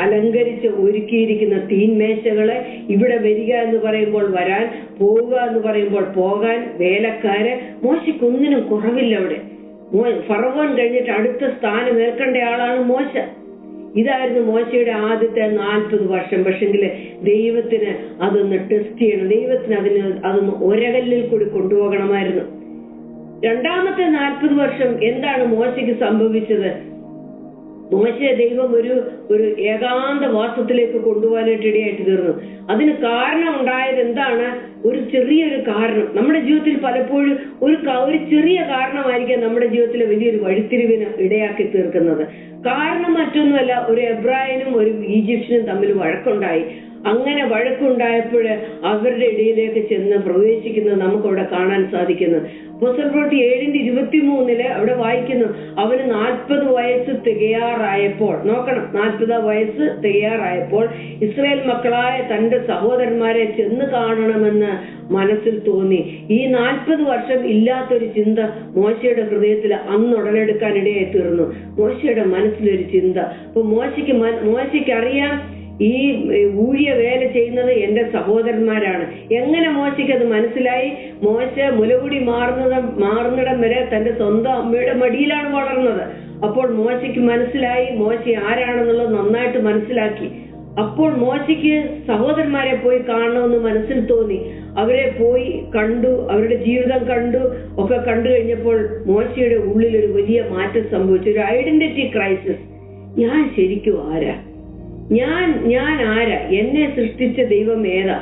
അലങ്കരിച്ച് ഒരുക്കിയിരിക്കുന്ന തീൻമേശകള്, ഇവിടെ വരിക എന്ന് പറയുമ്പോൾ വരാൻ, പോവുക എന്ന് പറയുമ്പോൾ പോകാൻ, വേലക്കാര്, മോശയ്ക്കൊന്നിനും കുറവില്ല. അവിടെ ഫറവോൻ കഴിഞ്ഞിട്ട് അടുത്ത സ്ഥാനം ഏൽക്കേണ്ട ആളാണ് മോശ. ഇതായിരുന്നു മോശയുടെ ആദ്യത്തെ 40 വർഷം. പക്ഷെങ്കില് ദൈവത്തിന് അതൊന്ന് ടെസ്റ്റ് ചെയ്യണം. ദൈവത്തിന് അതൊന്ന് ഒരകല്ലിൽ കൂടി കൊണ്ടുപോകണമായിരുന്നു. രണ്ടാമത്തെ 40 വർഷം എന്താണ് മോശയ്ക്ക് സംഭവിച്ചത്? മോശയെ ദൈവം ഒരു ഏകാന്ത വാസത്തിലേക്ക് കൊണ്ടുപോകാനായിട്ട് ഇടയായിട്ട് തീർന്നു. അതിന് കാരണം ഉണ്ടായത് എന്താണ്? ഒരു ചെറിയൊരു കാരണം. നമ്മുടെ ജീവിതത്തിൽ പലപ്പോഴും ഒരു ചെറിയ കാരണമായിരിക്കാം നമ്മുടെ ജീവിതത്തിലെ വലിയൊരു വഴിത്തിരിവിന് ഇടയാക്കി തീർക്കുന്നത്. കാരണം മറ്റൊന്നുമല്ല, ഒരു എബ്രായനും ഒരു ഈജിപ്ഷ്യനും തമ്മിൽ വഴക്കുണ്ടായി. അങ്ങനെ വഴക്കുണ്ടായപ്പോൾ അവരുടെ ഇടയിലേക്ക് ചെന്ന് പ്രവേശിക്കുന്നത് നമുക്കവിടെ കാണാൻ സാധിക്കുന്നു. അപ്പോസ്തല പ്രവൃത്തി 7:23 അവിടെ വായിക്കുന്നു, അവന് 40 വയസ്സ് തികയാറായപ്പോൾ, നോക്കണം, 40 വയസ്സ് തികയാറായപ്പോൾ ഇസ്രായേൽ മക്കളായ തന്റെ സഹോദരന്മാരെ ചെന്ന് കാണണമെന്ന് മനസ്സിൽ തോന്നി. ഈ 40 വർഷം ഇല്ലാത്തൊരു ചിന്ത മോശയുടെ ഹൃദയത്തിൽ അന്ന് ഉടലെടുക്കാൻ ഇടയായി തീർന്നു. മോശയുടെ മനസ്സിലൊരു ചിന്ത. അപ്പൊ മോശയ്ക്ക് അറിയാം, ഈ ഊഴിയ വേല ചെയ്യുന്നത് എന്റെ സഹോദരന്മാരാണ്. എങ്ങനെ മോശയ്ക്ക് അത് മനസ്സിലായി? മോശ മുലകുടി മാറുന്നിടം വരെ തന്റെ സ്വന്തം അമ്മയുടെ മടിയിലാണ് വളർന്നത്. അപ്പോൾ മോശയ്ക്ക് മനസ്സിലായി മോശ ആരാണെന്നുള്ളത് നന്നായിട്ട് മനസ്സിലാക്കി. അപ്പോൾ മോശയ്ക്ക് സഹോദരന്മാരെ പോയി കാണണമെന്ന് മനസ്സിൽ തോന്നി. അവരെ പോയി കണ്ടു, അവരുടെ ജീവിതം കണ്ടു. ഒക്കെ കണ്ടു കഴിഞ്ഞപ്പോൾ മോശയുടെ ഉള്ളിൽ ഒരു വലിയ മാറ്റം സംഭവിച്ചു. ഒരു ഐഡന്റിറ്റി ക്രൈസിസ്. ഞാൻ ശരിക്കും ആരാ? ഞാൻ ആരാ? എന്നെ സൃഷ്ടിച്ച ദൈവം ഏതാ?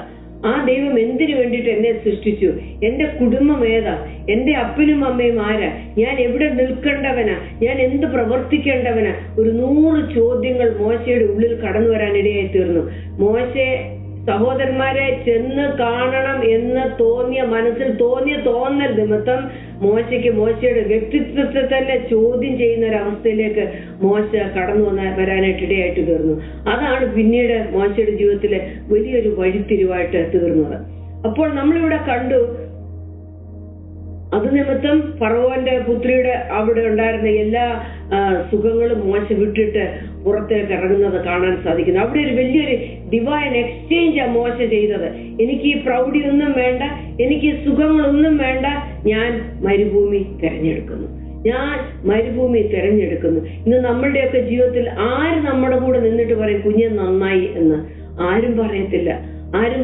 ആ ദൈവം എന്തിനു വേണ്ടിയിട്ട് എന്നെ സൃഷ്ടിച്ചു? എന്റെ കുടുംബം ഏതാ? എന്റെ അപ്പനും അമ്മയും ആരാ? ഞാൻ എവിടെ നിൽക്കേണ്ടവനാ? ഞാൻ എന്ത് പ്രവർത്തിക്കേണ്ടവനാ? ഒരു 100 ചോദ്യങ്ങൾ മോശയുടെ ഉള്ളിൽ കടന്നു വരാനിടയായി തീർന്നു. മോശയെ സഹോദരന്മാരെ ചെന്ന് കാണണം എന്ന് മനസ്സിൽ തോന്നിയ തോന്നൽ നിമിത്തം മോശയ്ക്ക് മോശയുടെ വ്യക്തിത്വത്തെ തന്നെ ചോദ്യം ചെയ്യുന്ന ഒരു അവസ്ഥയിലേക്ക് മോശ കടന്നു വരാനായിട്ട് ഇടയായിട്ട് തീർന്നു. അതാണ് പിന്നീട് മോശയുടെ ജീവിതത്തിലെ വലിയൊരു വഴിത്തിരിവായിട്ട് തീർന്നത്. അപ്പോൾ നമ്മളിവിടെ കണ്ടു, അത് നിമിത്തം ഫറവോന്റെ പുത്രിയുടെ അവിടെ ഉണ്ടായിരുന്ന എല്ലാ സുഖങ്ങളും മോശ വിട്ടിട്ട് പുറത്തേക്ക് ഇറങ്ങുന്നത് കാണാൻ സാധിക്കുന്നു. അവിടെ ഒരു വലിയൊരു ഡിവൈൻ എക്സ്ചേഞ്ചാ മോശ ചെയ്തത്. എനിക്ക് ഈ പ്രൗഢി ഒന്നും വേണ്ട, എനിക്ക് ഈ സുഖങ്ങളൊന്നും വേണ്ട, ഞാൻ മരുഭൂമി തിരഞ്ഞെടുക്കുന്നു. ഇന്ന് നമ്മളുടെയൊക്കെ ജീവിതത്തിൽ ആര് നമ്മുടെ കൂടെ നിന്നിട്ട് പറയും കുഞ്ഞെ നന്നായി എന്ന്? ആരും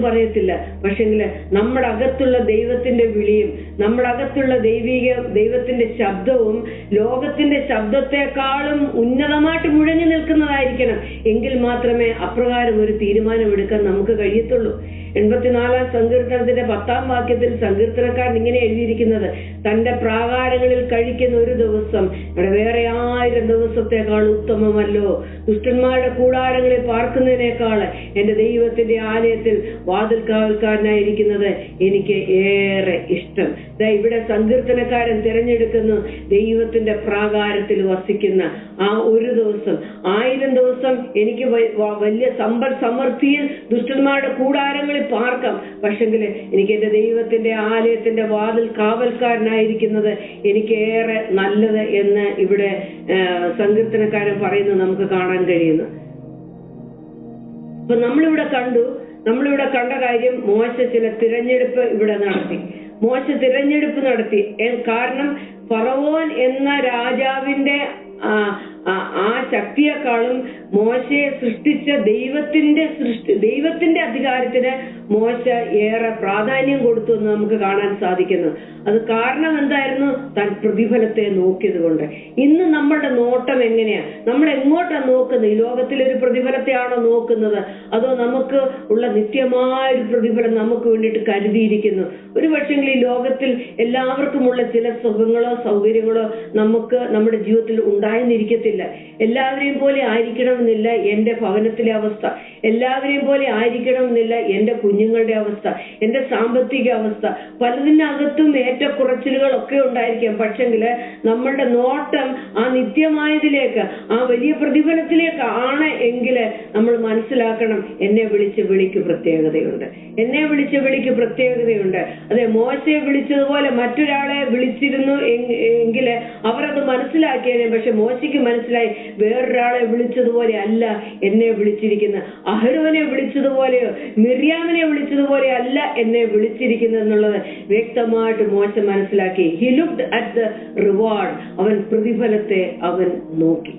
പറയത്തില്ല. പക്ഷെങ്കില് നമ്മുടെ അകത്തുള്ള ദൈവത്തിന്റെ വിളിയും നമ്മുടെ അകത്തുള്ള ദൈവത്തിന്റെ ശബ്ദവും ലോകത്തിന്റെ ശബ്ദത്തെക്കാളും ഉന്നതമായിട്ട് മുഴങ്ങി നിൽക്കുന്നതായിരിക്കണം. എങ്കിൽ മാത്രമേ അപ്രകാരം ഒരു തീരുമാനമെടുക്കാൻ നമുക്ക് കഴിയത്തുള്ളൂ. 84-ാം സങ്കീർത്തനത്തിന്റെ 10-ാം വാക്യത്തിൽ സങ്കീർത്തനക്കാരൻ ഇങ്ങനെ എഴുതിയിരിക്കുന്നത്, തന്റെ പ്രാകാരങ്ങളിൽ കഴിക്കുന്ന ഒരു ദിവസം വേറെ 1000 ദിവസത്തെക്കാൾ ഉത്തമമല്ലോ. ദുഷ്ടന്മാരുടെ കൂടാരങ്ങളിൽ പാർക്കുന്നതിനേക്കാൾ എന്റെ ദൈവത്തിന്റെ ആലയത്തിൽ വാതിൽക്കാവൽക്കാരനായിരിക്കുന്നത് എനിക്ക് ഏറെ ഇഷ്ടം. ഇവിടെ സങ്കീർത്തനക്കാരൻ തിരഞ്ഞെടുക്കുന്നു ദൈവത്തിന്റെ പ്രാകാരത്തിൽ വസിക്കുന്ന ആ ഒരു ദിവസം. 1000 ദിവസം എനിക്ക് വലിയ സമ്പൽ സമൃദ്ധിയിൽ ദുഷ്ടന്മാരുടെ കൂടാരങ്ങളിൽ പാർക്കാം, പക്ഷെങ്കിൽ എനിക്ക് എന്റെ ദൈവത്തിന്റെ ആലയത്തിന്റെ വാതിൽ കാവൽക്കാരനായിരിക്കുന്നത് എനിക്ക് ഏറെ നല്ലത് എന്ന് ഇവിടെ സങ്കീർത്തനക്കാരൻ പറയുന്നത് നമുക്ക് കാണാൻ കഴിയുന്നു. അപ്പൊ നമ്മളിവിടെ കണ്ട കാര്യം, മോശ ചില തിരഞ്ഞെടുപ്പ് ഇവിടെ നടത്തി. കാരണം ഫറവോൻ എന്ന രാജാവിന്റെ ആ ശക്തിയെക്കാളും മോശയെ സൃഷ്ടിച്ച ദൈവത്തിന്റെ അധികാരത്തിന് മോശ ഏറെ പ്രാധാന്യം കൊടുത്തു എന്ന് നമുക്ക് കാണാൻ സാധിക്കുന്നു. അത് കാരണം എന്തായിരുന്നു? താൻ പ്രതിഫലത്തെ നോക്കിയത് കൊണ്ട്. ഇന്ന് നമ്മളുടെ നോട്ടം എങ്ങനെയാ? നമ്മൾ എങ്ങോട്ടാണ് നോക്കുന്നത്? ഈ ലോകത്തിലൊരു പ്രതിഫലത്തെയാണോ നോക്കുന്നത്? അതോ നമുക്ക് ഉള്ള നിത്യമായൊരു പ്രതിഫലം നമുക്ക് വേണ്ടിയിട്ട് കരുതിയിരിക്കുന്നു? ഒരു പക്ഷേ ഈ ലോകത്തിൽ എല്ലാവർക്കുമുള്ള ചില സുഖങ്ങളോ സൗകര്യങ്ങളോ നമുക്ക് നമ്മുടെ ജീവിതത്തിൽ ഉണ്ടായെന്നിരിക്കത്തില്ല. എല്ലാവരെയും പോലെ ആയിരിക്കണമെന്നില്ല എന്റെ ഭവനത്തിലെ അവസ്ഥ, എല്ലാവരെയും പോലെ ആയിരിക്കണമെന്നില്ല എന്റെ കുഞ്ഞുങ്ങളുടെ അവസ്ഥ, എന്റെ സാമ്പത്തിക അവസ്ഥ. പലതിനകത്തും ഏറ്റക്കുറച്ചിലുകളൊക്കെ ഉണ്ടായിരിക്കാം. പക്ഷെങ്കിൽ നമ്മളുടെ നോട്ടം ആ നിത്യമായതിലേക്ക്, ആ വലിയ പ്രതിഫലത്തിലേക്ക് ആണ് എങ്കിൽ നമ്മൾ മനസ്സിലാക്കണം, എന്നെ വിളിച്ച് വിളിക്ക് പ്രത്യേകതയുണ്ട്, എന്നെ വിളിച്ച് വിളിക്ക് പ്രത്യേകതയുണ്ട്. അതെ, മോശയെ വിളിച്ചതുപോലെ മറ്റൊരാളെ വിളിച്ചിരുന്നു എങ്കിൽ അവരത് മനസ്സിലാക്കിയേനെ. പക്ഷെ മോശയ്ക്ക് മനസ്സിലായി, വേറൊരാളെ വിളിച്ചതുപോലെ അല്ല എന്നെ വിളിച്ചിരിക്കുന്നത്, അഹരോനെ വിളിച്ചതുപോലെയോ മിർയാമിനെ വിളിച്ചതുപോലെ അല്ല എന്നെ വിളിച്ചിരിക്കുന്നത് എന്നുള്ളത് വ്യക്തമായിട്ട് മോശ മനസ്സിലാക്കി. He looked at the reward. അവൻ പ്രതിഫലത്തെ അവൻ നോക്കി.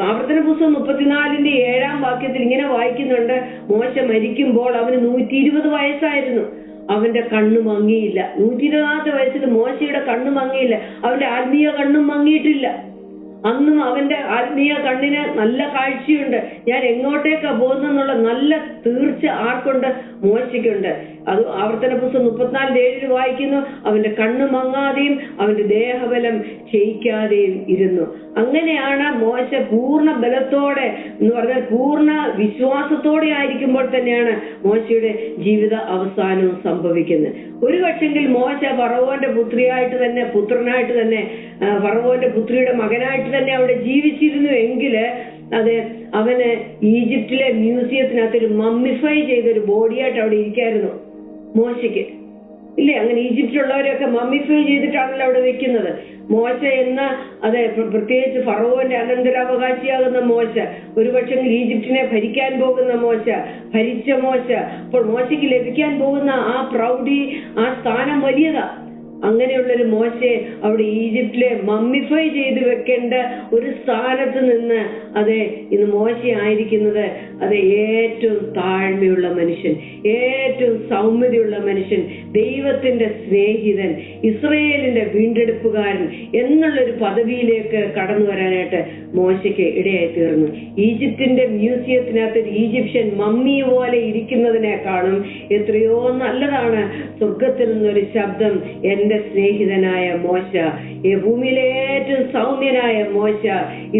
ആവർത്തന പുസ്തകം 34:7 ഇങ്ങനെ വായിക്കുന്നുണ്ട്, മോശ മരിക്കുമ്പോൾ അവന് 120 വയസ്സായിരുന്നു. അവന്റെ കണ്ണു മങ്ങിയില്ല. 120ാമത്തെ വയസ്സിൽ മോശയുടെ കണ്ണു മങ്ങിയില്ല. അവന്റെ ആത്മീയ കണ്ണും മങ്ങിയിട്ടില്ല. അന്നും അവന്റെ ആത്മീയ കണ്ണിന് നല്ല കാഴ്ചയുണ്ട്. ഞാൻ എങ്ങോട്ടേക്കാ പോകുന്നെന്നുള്ള നല്ല തീർച്ച ആർക്കുണ്ട്? മോശയ്ക്കുണ്ട്. അത് ആവർത്തന പുസ്തകം 34:7 വായിക്കുന്നു, അവന്റെ കണ്ണു മങ്ങാതെയും അവന്റെ ദേഹബലം ക്ഷയിക്കാതെയും ഇരുന്നു. അങ്ങനെയാണ് മോശ പൂർണ്ണ ബലത്തോടെ എന്ന് പറഞ്ഞാൽ പൂർണ്ണ വിശ്വാസത്തോടെ ആയിരിക്കുമ്പോൾ തന്നെയാണ് മോശയുടെ ജീവിത അവസാനവും സംഭവിക്കുന്നത്. ഒരു പക്ഷെങ്കിൽ മോശ ഫറവോന്റെ പുത്രനായിട്ട് തന്നെ ഫറവോന്റെ പുത്രിയുടെ മകനായിട്ട് തന്നെ അവിടെ ജീവിച്ചിരുന്നു എങ്കിൽ അത് അവന് ഈജിപ്തിലെ മ്യൂസിയത്തിനകത്തൊരു മമ്മിഫൈ ചെയ്തൊരു ബോഡിയായിട്ട് അവിടെ ഇരിക്കായിരുന്നു മോശയ്ക്ക്. ഇല്ലേ? അങ്ങനെ ഈജിപ്തിലുള്ളവരെയൊക്കെ മമ്മിഫൈ ചെയ്തിട്ടാണല്ലോ അവിടെ വെക്കുന്നത്. മോശ എന്ന പ്രത്യേകിച്ച് ഫറവോന്റെ അനന്തരാവകാശിയാകുന്ന മോശ, ഒരുപക്ഷെ ഈജിപ്തിനെ ഭരിക്കാൻ പോകുന്ന മോശ, ഭരിച്ച മോശ, അപ്പോൾ മോശയ്ക്ക് ലഭിക്കാൻ പോകുന്ന ആ പ്രൗഢി, ആ സ്ഥാനം വലിയതാ. അങ്ങനെയുള്ളൊരു മോശയെ അവിടെ ഈജിപ്തിലെ മമ്മിഫൈ ചെയ്ത് വെക്കേണ്ട ഒരു സ്ഥാനത്ത് നിന്ന് ഇന്ന് മോശ ആയിരിക്കുന്നത് ഏറ്റവും താഴ്മയുള്ള മനുഷ്യൻ, ഏറ്റവും സൗമ്യതയുള്ള മനുഷ്യൻ, ദൈവത്തിന്റെ സ്നേഹിതൻ, ഇസ്രയേലിന്റെ വീണ്ടെടുപ്പുകാരൻ എന്നുള്ളൊരു പദവിയിലേക്ക് കടന്നു വരാനായിട്ട് മോശയ്ക്ക് ഇടയായി തീർന്നു. ഈജിപ്തിന്റെ മ്യൂസിയത്തിനകത്ത് ഒരു ഈജിപ്ഷ്യൻ മമ്മി പോലെ ഇരിക്കുന്നതിനേക്കാളും എത്രയോ നല്ലതാണ് സ്വർഗത്തിൽ നിന്നൊരു ശബ്ദം, എന്റെ സ്നേഹിതനായ മോശ, ഈ ഭൂമിയിലെ ഏറ്റവും സൗമ്യനായ മോശ,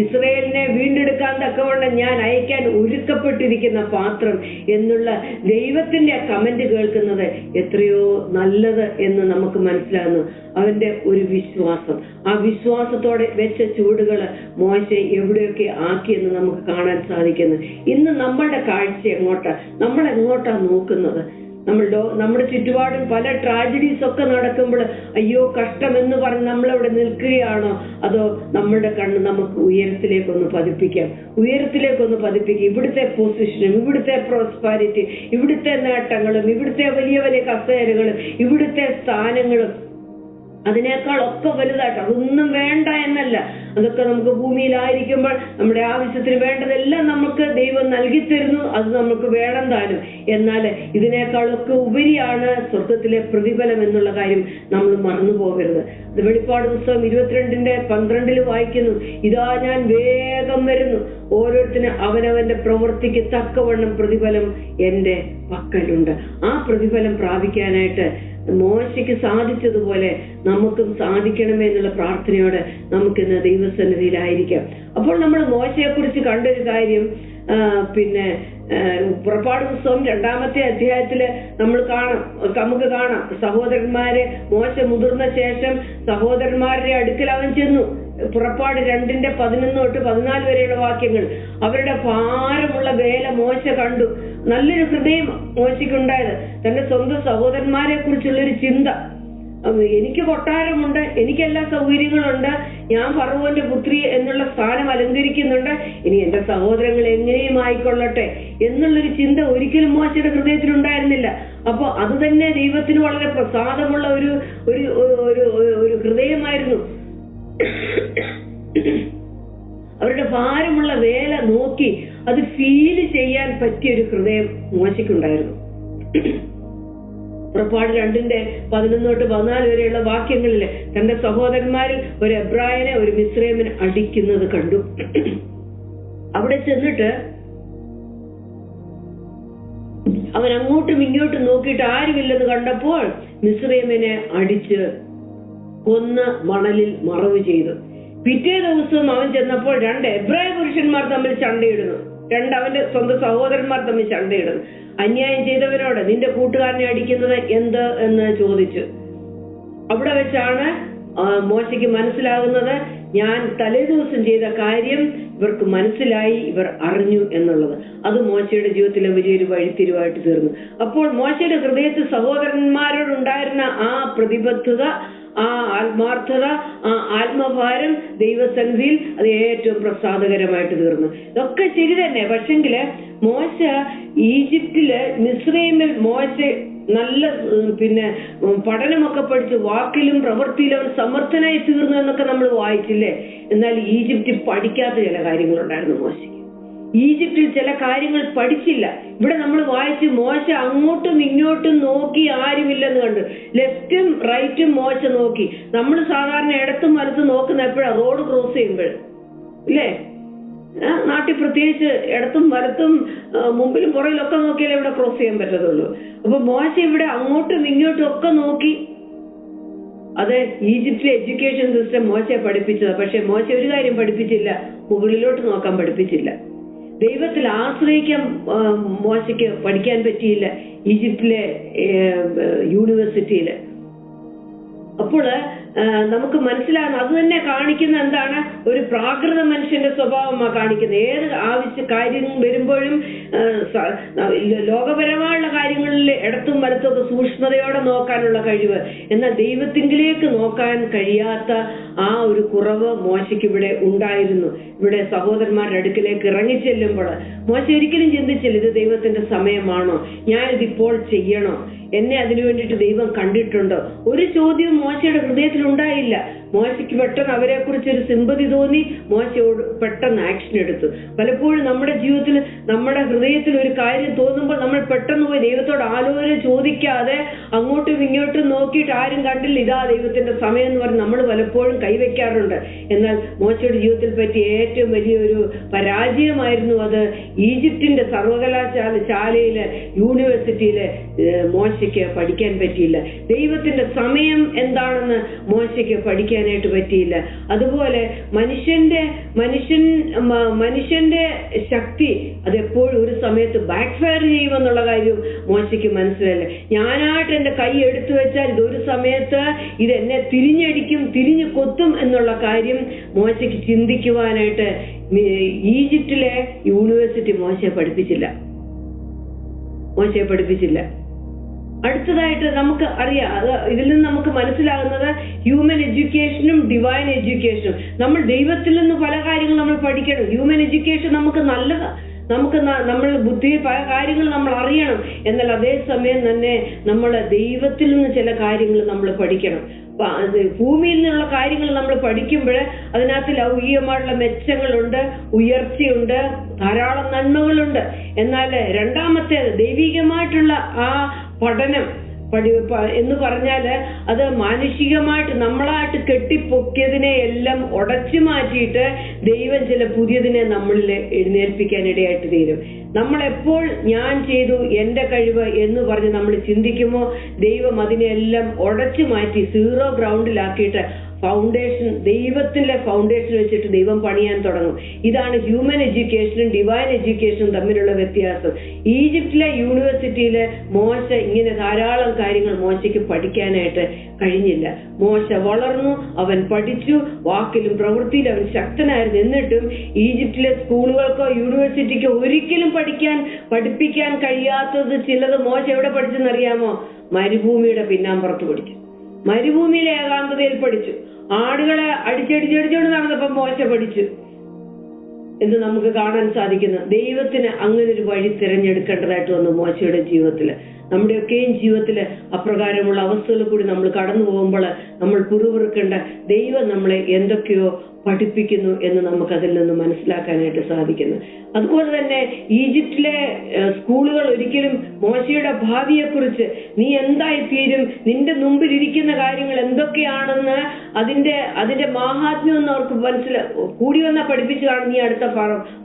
ഇസ്രയേലിനെ വീണ്ടെടുക്കാൻ തക്കവണ്ണം ഞാൻ അയക്കാൻ ഒരുക്കപ്പെട്ടിരിക്കുന്ന പാത്രം എന്നുള്ള ദൈവത്തിന്റെ കമന്റ് കേൾക്കുന്നത് എത്രയോ നല്ലത് എന്ന് നമുക്ക് മനസ്സിലാകുന്നു. അവന്റെ ഒരു വിശ്വാസം, ആ വിശ്വാസത്തോടെ വെച്ച ചൂടുകൾ മോശ എവിടെയൊക്കെ ആക്കിയെന്ന് നമുക്ക് കാണാൻ സാധിക്കുന്നു. ഇന്ന് നമ്മളുടെ കാഴ്ച എങ്ങോട്ടാ? നമ്മൾ എങ്ങോട്ടാ നോക്കുന്നത്? നമ്മുടെ ചുറ്റുപാടും പല ട്രാജഡീസ് ഒക്കെ നടക്കുമ്പോൾ അയ്യോ കഷ്ടം എന്ന് പറഞ്ഞ് നമ്മളവിടെ നിൽക്കുകയാണോ? അതോ നമ്മളുടെ കണ്ണ് നമുക്ക് ഉയരത്തിലേക്കൊന്ന് പതിപ്പിക്കാം. ഇവിടുത്തെ പൊസിഷനും, ഇവിടുത്തെ പ്രോസ്പാരിറ്റി, ഇവിടുത്തെ നേട്ടങ്ങളും, ഇവിടുത്തെ വലിയ വലിയ കസേരകളും, ഇവിടുത്തെ സ്ഥാനങ്ങളും, അതിനേക്കാളൊക്കെ വലുതായിട്ട് അതൊന്നും വേണ്ട എന്നല്ല. അതൊക്കെ നമുക്ക് ഭൂമിയിലായിരിക്കുമ്പോൾ നമ്മുടെ ആവശ്യത്തിന് വേണ്ടതെല്ലാം നമുക്ക് ദൈവം നൽകി തരുന്നു, അത് നമുക്ക് വേണം താനും. എന്നാൽ ഇതിനേക്കാളൊക്കെ ഉപരിയാണ് സ്വർഗത്തിലെ പ്രതിഫലം എന്നുള്ള കാര്യം നമ്മൾ മറന്നു പോകരുത്. അത് വെളിപ്പാട് പുസ്തകം 22:12 വായിക്കുന്നു, ഇതാ ഞാൻ വേഗം വരുന്നു, ഓരോരുത്തരും അവനവന്റെ പ്രവൃത്തിക്ക് തക്കവണ്ണം പ്രതിഫലം എന്റെ പക്കലുണ്ട്. ആ പ്രതിഫലം പ്രാപിക്കാനായിട്ട് മോശയ്ക്ക് സാധിച്ചതുപോലെ നമുക്കും സാധിക്കണമേ എന്നുള്ള പ്രാർത്ഥനയോടെ നമുക്കിന്ന് ദൈവസന്നിധിയിലായിരിക്കാം. അപ്പോൾ നമ്മൾ മോശയെ കുറിച്ച് കണ്ടൊരു കാര്യം, പുറപ്പാട് പുസ്തകം 2-ാമത്തെ അധ്യായത്തില് നമുക്ക് കാണാം സഹോദരന്മാരെ, മോശ മുതിർന്ന ശേഷം സഹോദരന്മാരുടെ അടുക്കൽ അവൻ ചെന്നു. പുറപ്പാട് 2:11-14 വരെയുള്ള വാക്യങ്ങൾ. അവരുടെ ഭാരമുള്ള വേല മോശ കണ്ടു. നല്ലൊരു ഹൃദയം മോശയ്ക്കുണ്ടായത്, തന്റെ സ്വന്തം സഹോദരന്മാരെ കുറിച്ചുള്ളൊരു ചിന്ത. എനിക്ക് കൊട്ടാരമുണ്ട്, എനിക്കെല്ലാ സൗകര്യങ്ങളുണ്ട്, ഞാൻ ഫറവോന്റെ പുത്രി എന്നുള്ള സ്ഥാനം അലങ്കരിക്കുന്നുണ്ട്, ഇനി എന്റെ സഹോദരങ്ങൾ എങ്ങനെയും ആയിക്കൊള്ളട്ടെ എന്നുള്ളൊരു ചിന്ത ഒരിക്കലും മോശയുടെ ഹൃദയത്തിലുണ്ടായിരുന്നില്ല. അപ്പൊ അത് തന്നെ ദൈവത്തിന് വളരെ പ്രസാദമുള്ള ഒരു ഹൃദയമായിരുന്നു. അവരുടെ ഭാരമുള്ള വേല നോക്കി അത് ഫീല് ചെയ്യാൻ പറ്റിയ ഒരു ഹൃദയം മോശയ്ക്കുണ്ടായിരുന്നു. പുറപ്പാട് 2:11-14 വരെയുള്ള വാക്യങ്ങളിൽ തന്റെ സഹോദരന്മാരിൽ ഒരു എബ്രായനെ ഒരു മിസ്രൈമിനെ അടിക്കുന്നത് കണ്ടു. അവിടെ ചെന്നിട്ട് അവൻ അങ്ങോട്ടും ഇങ്ങോട്ടും നോക്കിയിട്ട് ആരുമില്ലെന്ന് കണ്ടപ്പോൾ മിസ്രൈമിനെ അടിച്ച് കൊന്ന് മണലിൽ മറവ് ചെയ്തു. പിറ്റേ ദിവസം അവൻ ചെന്നപ്പോൾ 2 എബ്രായ പുരുഷന്മാർ തമ്മിൽ ചണ്ടയിടുന്നു. അവന്റെ സ്വന്തം സഹോദരന്മാർ തമ്മിൽ ചണ്ടയിടുന്നു. അന്യായം ചെയ്തവനോട് നിന്റെ കൂട്ടുകാരനെ അടിക്കുന്നത് എന്ത് എന്ന് ചോദിച്ചു. അവിടെ വെച്ചാണ് മോശയ്ക്ക് മനസ്സിലാകുന്നത്, ഞാൻ തലേ ദിവസം ചെയ്ത കാര്യം ഇവർക്ക് മനസ്സിലായി, ഇവർ അറിഞ്ഞു എന്നുള്ളത്. അത് മോശയുടെ ജീവിതത്തിലെ വലിയൊരു വഴിത്തിരിവായിട്ട് തീർന്നു. അപ്പോൾ മോശയുടെ ഹൃദയത്തിൽ സഹോദരന്മാരോടുണ്ടായിരുന്ന ആ പ്രതിബദ്ധത, ആ ആത്മാർത്ഥത, ആ ആത്മഭാരം ദൈവസന്നിധിയിൽ അത് ഏറ്റവും പ്രസാദകരമായിട്ട് തീർന്നു. ഇതൊക്കെ ശരി തന്നെ. പക്ഷെങ്കില് മോശ ഈജിപ്തില് മിസ്രൈമിൽ മോശ നല്ല പഠനമൊക്കെ പഠിച്ച് വാക്കിലും പ്രവൃത്തിയിലും അവൻ സമർത്ഥനായി തീർന്നു എന്നൊക്കെ നമ്മൾ വായിച്ചില്ലേ. എന്നാൽ ഈജിപ്തിൽ പഠിക്കാത്ത ചില കാര്യങ്ങളുണ്ടായിരുന്നു മോശയ്ക്ക്. ഈജിപ്തിൽ ചില കാര്യങ്ങൾ പഠിച്ചില്ല. ഇവിടെ നമ്മൾ വായിച്ച് മോശ അങ്ങോട്ടും ഇങ്ങോട്ടും നോക്കി ആരുമില്ലെന്ന് കണ്ടു. ലെഫ്റ്റും റൈറ്റും മോശ നോക്കി. നമ്മൾ സാധാരണ ഇടത്തും വലത്തും നോക്കുന്ന എപ്പോഴാണ്? റോഡ് ക്രോസ് ചെയ്യുമ്പോൾ ഇല്ലേ? നാട്ടിൽ പ്രത്യേകിച്ച് ഇടത്തും വലത്തും മുമ്പിലും പുറകിലൊക്കെ നോക്കിയാലേ ഇവിടെ ക്രോസ് ചെയ്യാൻ പറ്റത്തുള്ളൂ. അപ്പൊ മോശ ഇവിടെ അങ്ങോട്ടും ഇങ്ങോട്ടും ഒക്കെ നോക്കി. അത് ഈജിപ്തിലെ എഡ്യൂക്കേഷൻ സിസ്റ്റം മോശയെ പഠിപ്പിച്ചത്. പക്ഷെ മോശ ഒരു കാര്യം പഠിപ്പിച്ചില്ല, മുകളിലോട്ട് നോക്കാൻ പഠിപ്പിച്ചില്ല. ദൈവത്തിൽ ആശ്രയിക്കാൻ മോശയ്ക്ക് പഠിക്കാൻ പറ്റിയില്ല ഈജിപ്തിലെ യൂണിവേഴ്സിറ്റിയില്. അപ്പോൾ നമുക്ക് മനസ്സിലാകുന്ന അത് തന്നെ കാണിക്കുന്ന എന്താണ്? ഒരു പ്രാകൃത മനുഷ്യന്റെ സ്വഭാവമാണ് കാണിക്കുന്നത്. ഏത് കാര്യം വരുമ്പോഴും ലോകപരമായുള്ള കാര്യങ്ങളിൽ ഇടത്തും വലത്തും ഒക്കെ സൂക്ഷ്മതയോടെ നോക്കാനുള്ള കഴിവ്, എന്നാൽ ദൈവത്തിങ്കിലേക്ക് നോക്കാൻ കഴിയാത്ത ആ ഒരു കുറവ് മോശയ്ക്ക് ഇവിടെ ഉണ്ടായിരുന്നു. ഇവിടെ സഹോദരന്മാരുടെ അടുക്കിലേക്ക് ഇറങ്ങിച്ചെല്ലുമ്പോൾ മോശ ഒരിക്കലും ചിന്തിച്ചില്ല, ഇത് ദൈവത്തിന്റെ സമയമാണോ, ഞാനിതിപ്പോൾ ചെയ്യണോ, എന്നെ അതിനു വേണ്ടിയിട്ട് ദൈവം കണ്ടിട്ടുണ്ടോ? ഒരു ചോദ്യവും മോശയുടെ ഹൃദയത്തിൽ ഉണ്ടായില്ല. മോശയ്ക്ക് പെട്ടെന്ന് അവരെ കുറിച്ച് ഒരു സിമ്പതി തോന്നി. മോശയോട് പെട്ടെന്ന് ആക്ഷൻ എടുത്തു. പലപ്പോഴും നമ്മുടെ ജീവിതത്തിൽ നമ്മുടെ ഹൃദയത്തിൽ ഒരു കാര്യം തോന്നുമ്പോൾ നമ്മൾ പെട്ടെന്ന് പോയി ദൈവത്തോട് ആലോചന ചോദിക്കാതെ അങ്ങോട്ടും ഇങ്ങോട്ടും നോക്കിയിട്ട് ആരും കണ്ടില്ല, ഇതാ ദൈവത്തിന്റെ സമയം എന്ന് പറഞ്ഞ് നമ്മൾ പലപ്പോഴും കൈവയ്ക്കാറുണ്ട്. എന്നാൽ മോശയുടെ ജീവിതത്തിൽ പറ്റിയ ഏറ്റവും വലിയൊരു പരാജയമായിരുന്നു അത്. ഈജിപ്തിന്റെ സർവകലാശാലയില് യൂണിവേഴ്സിറ്റിയില് മോശയ്ക്ക് പഠിക്കാൻ പറ്റിയില്ല. ദൈവത്തിന്റെ സമയം എന്താണെന്ന് മോശയ്ക്ക് പഠിക്കാനായിട്ട് പറ്റിയില്ല. അതുപോലെ മനുഷ്യന്റെ ശക്തി അതെപ്പോഴും ഒരു സമയത്ത് ബാക്ക് ഫയർ ചെയ്യുമെന്നുള്ള കാര്യം മോശയ്ക്ക് മനസ്സിലായില്ല. ഞാനായിട്ട് എന്റെ കൈ എടുത്തു വെച്ചാൽ ഇതൊരു സമയത്ത് ഇതെന്നെ തിരിഞ്ഞടിക്കും, തിരിഞ്ഞു കൊത്തും എന്നുള്ള കാര്യം മോശയ്ക്ക് ചിന്തിക്കുവാനായിട്ട് ഈജിപ്തിലെ യൂണിവേഴ്സിറ്റി മോശയെ പഠിപ്പിച്ചില്ല. അടുത്തതായിട്ട് നമുക്ക് അറിയാം, ഇതിൽ നിന്ന് നമുക്ക് മനസ്സിലാകുന്നത് ഹ്യൂമൻ എഡ്യൂക്കേഷനും ഡിവൈൻ എഡ്യൂക്കേഷനും. നമ്മൾ ദൈവത്തിൽ നിന്ന് പല കാര്യങ്ങളും നമ്മൾ പഠിക്കണം. ഹ്യൂമൻ എഡ്യൂക്കേഷൻ നമുക്ക് നല്ലതാണ്, നമ്മൾ ബുദ്ധിയിൽ പല കാര്യങ്ങൾ നമ്മൾ അറിയണം. എന്നാൽ അതേസമയം തന്നെ നമ്മൾ ദൈവത്തിൽ നിന്ന് ചില കാര്യങ്ങൾ നമ്മൾ പഠിക്കണം. ഭൂമിയിൽ നിന്നുള്ള കാര്യങ്ങൾ നമ്മൾ പഠിക്കുമ്പോൾ അതിനകത്ത് ലൗകികമായിട്ടുള്ള മെച്ചങ്ങളുണ്ട്, ഉയർച്ചയുണ്ട്, ധാരാളം നന്മകളുണ്ട്. എന്നാൽ രണ്ടാമത്തേത് ദൈവികമായിട്ടുള്ള ആ പഠനം എന്ന് പറഞ്ഞാല് അത് മാനുഷികമായിട്ട് നമ്മളായിട്ട് കെട്ടിപ്പൊക്കിയതിനെ എല്ലാം ഉടച്ചു മാറ്റിയിട്ട് ദൈവം ചില പുതിയതിനെ നമ്മളിൽ എഴുന്നേൽപ്പിക്കാനിടയായിട്ട് തീരും. നമ്മളെപ്പോൾ ഞാൻ ചെയ്തു, എന്റെ കഴിവ് എന്ന് പറഞ്ഞ് നമ്മൾ ചിന്തിക്കുമോ, ദൈവം അതിനെല്ലാം ഉടച്ചു മാറ്റി സീറോ ഗ്രൗണ്ടിലാക്കിയിട്ട് ദൈവത്തിന്റെ ഫൗണ്ടേഷൻ വെച്ചിട്ട് ദൈവം പണിയാൻ തുടങ്ങും. ഇതാണ് ഹ്യൂമൻ എഡ്യൂക്കേഷനും ഡിവൈൻ എഡ്യൂക്കേഷനും തമ്മിലുള്ള വ്യത്യാസം. ഈജിപ്തിലെ യൂണിവേഴ്സിറ്റിയിലെ മോശ ഇങ്ങനെ ധാരാളം കാര്യങ്ങൾ മോശയ്ക്ക് പഠിക്കാനായിട്ട് കഴിഞ്ഞില്ല. മോശ വളർന്നു, അവൻ പഠിച്ചു, വാക്കിലും പ്രവൃത്തിയിലും അവൻ ശക്തനായിരുന്നു. എന്നിട്ടും ഈജിപ്തിലെ സ്കൂളുകൾക്കോ യൂണിവേഴ്സിറ്റിക്കോ ഒരിക്കലും പഠിപ്പിക്കാൻ കഴിയാത്തത് ചിലത് മോശ എവിടെ പഠിച്ചെന്നറിയാമോ? മരുഭൂമിയുടെ പിന്നാമ്പുറത്ത് പഠിച്ചു, മരുഭൂമിയിലെ ഏകാന്തതയിൽ പഠിച്ചു, ആടുകളെ അടിച്ചടിച്ചടിച്ചോണ്ട് നടന്നപ്പോ മോശ പഠിച്ചു എന്ന് നമുക്ക് കാണാൻ സാധിക്കുന്നു. ദൈവത്തിന് അങ്ങനെ ഒരു വഴി തിരഞ്ഞെടുക്കേണ്ടതായിട്ട് വന്നു മോശയുടെ ജീവിതത്തില്. നമ്മുടെയൊക്കെയും ജീവിതത്തിൽ അപ്രകാരമുള്ള അവസ്ഥകളിൽ കൂടി നമ്മൾ കടന്നു പോകുമ്പോൾ നമ്മൾ പിറുപിറുക്കേണ്ട ദൈവം നമ്മളെ എന്തൊക്കെയോ പഠിപ്പിക്കുന്നു എന്ന് നമുക്കതിൽ നിന്ന് മനസ്സിലാക്കാനായിട്ട് സാധിക്കുന്നു. അതുപോലെ തന്നെ ഈജിപ്തിലെ സ്കൂളുകൾ ഒരിക്കലും മോശയുടെ ഭാവിയെക്കുറിച്ച് നീ എന്തായി തീരും, നിന്റെ മുമ്പിൽ ഇരിക്കുന്ന കാര്യങ്ങൾ എന്തൊക്കെയാണെന്ന് അതിന്റെ മാഹാത്മ്യം എന്ന് അവർക്ക് കൂടി വന്നാൽ പഠിപ്പിച്ചു കാണും, നീ അടുത്ത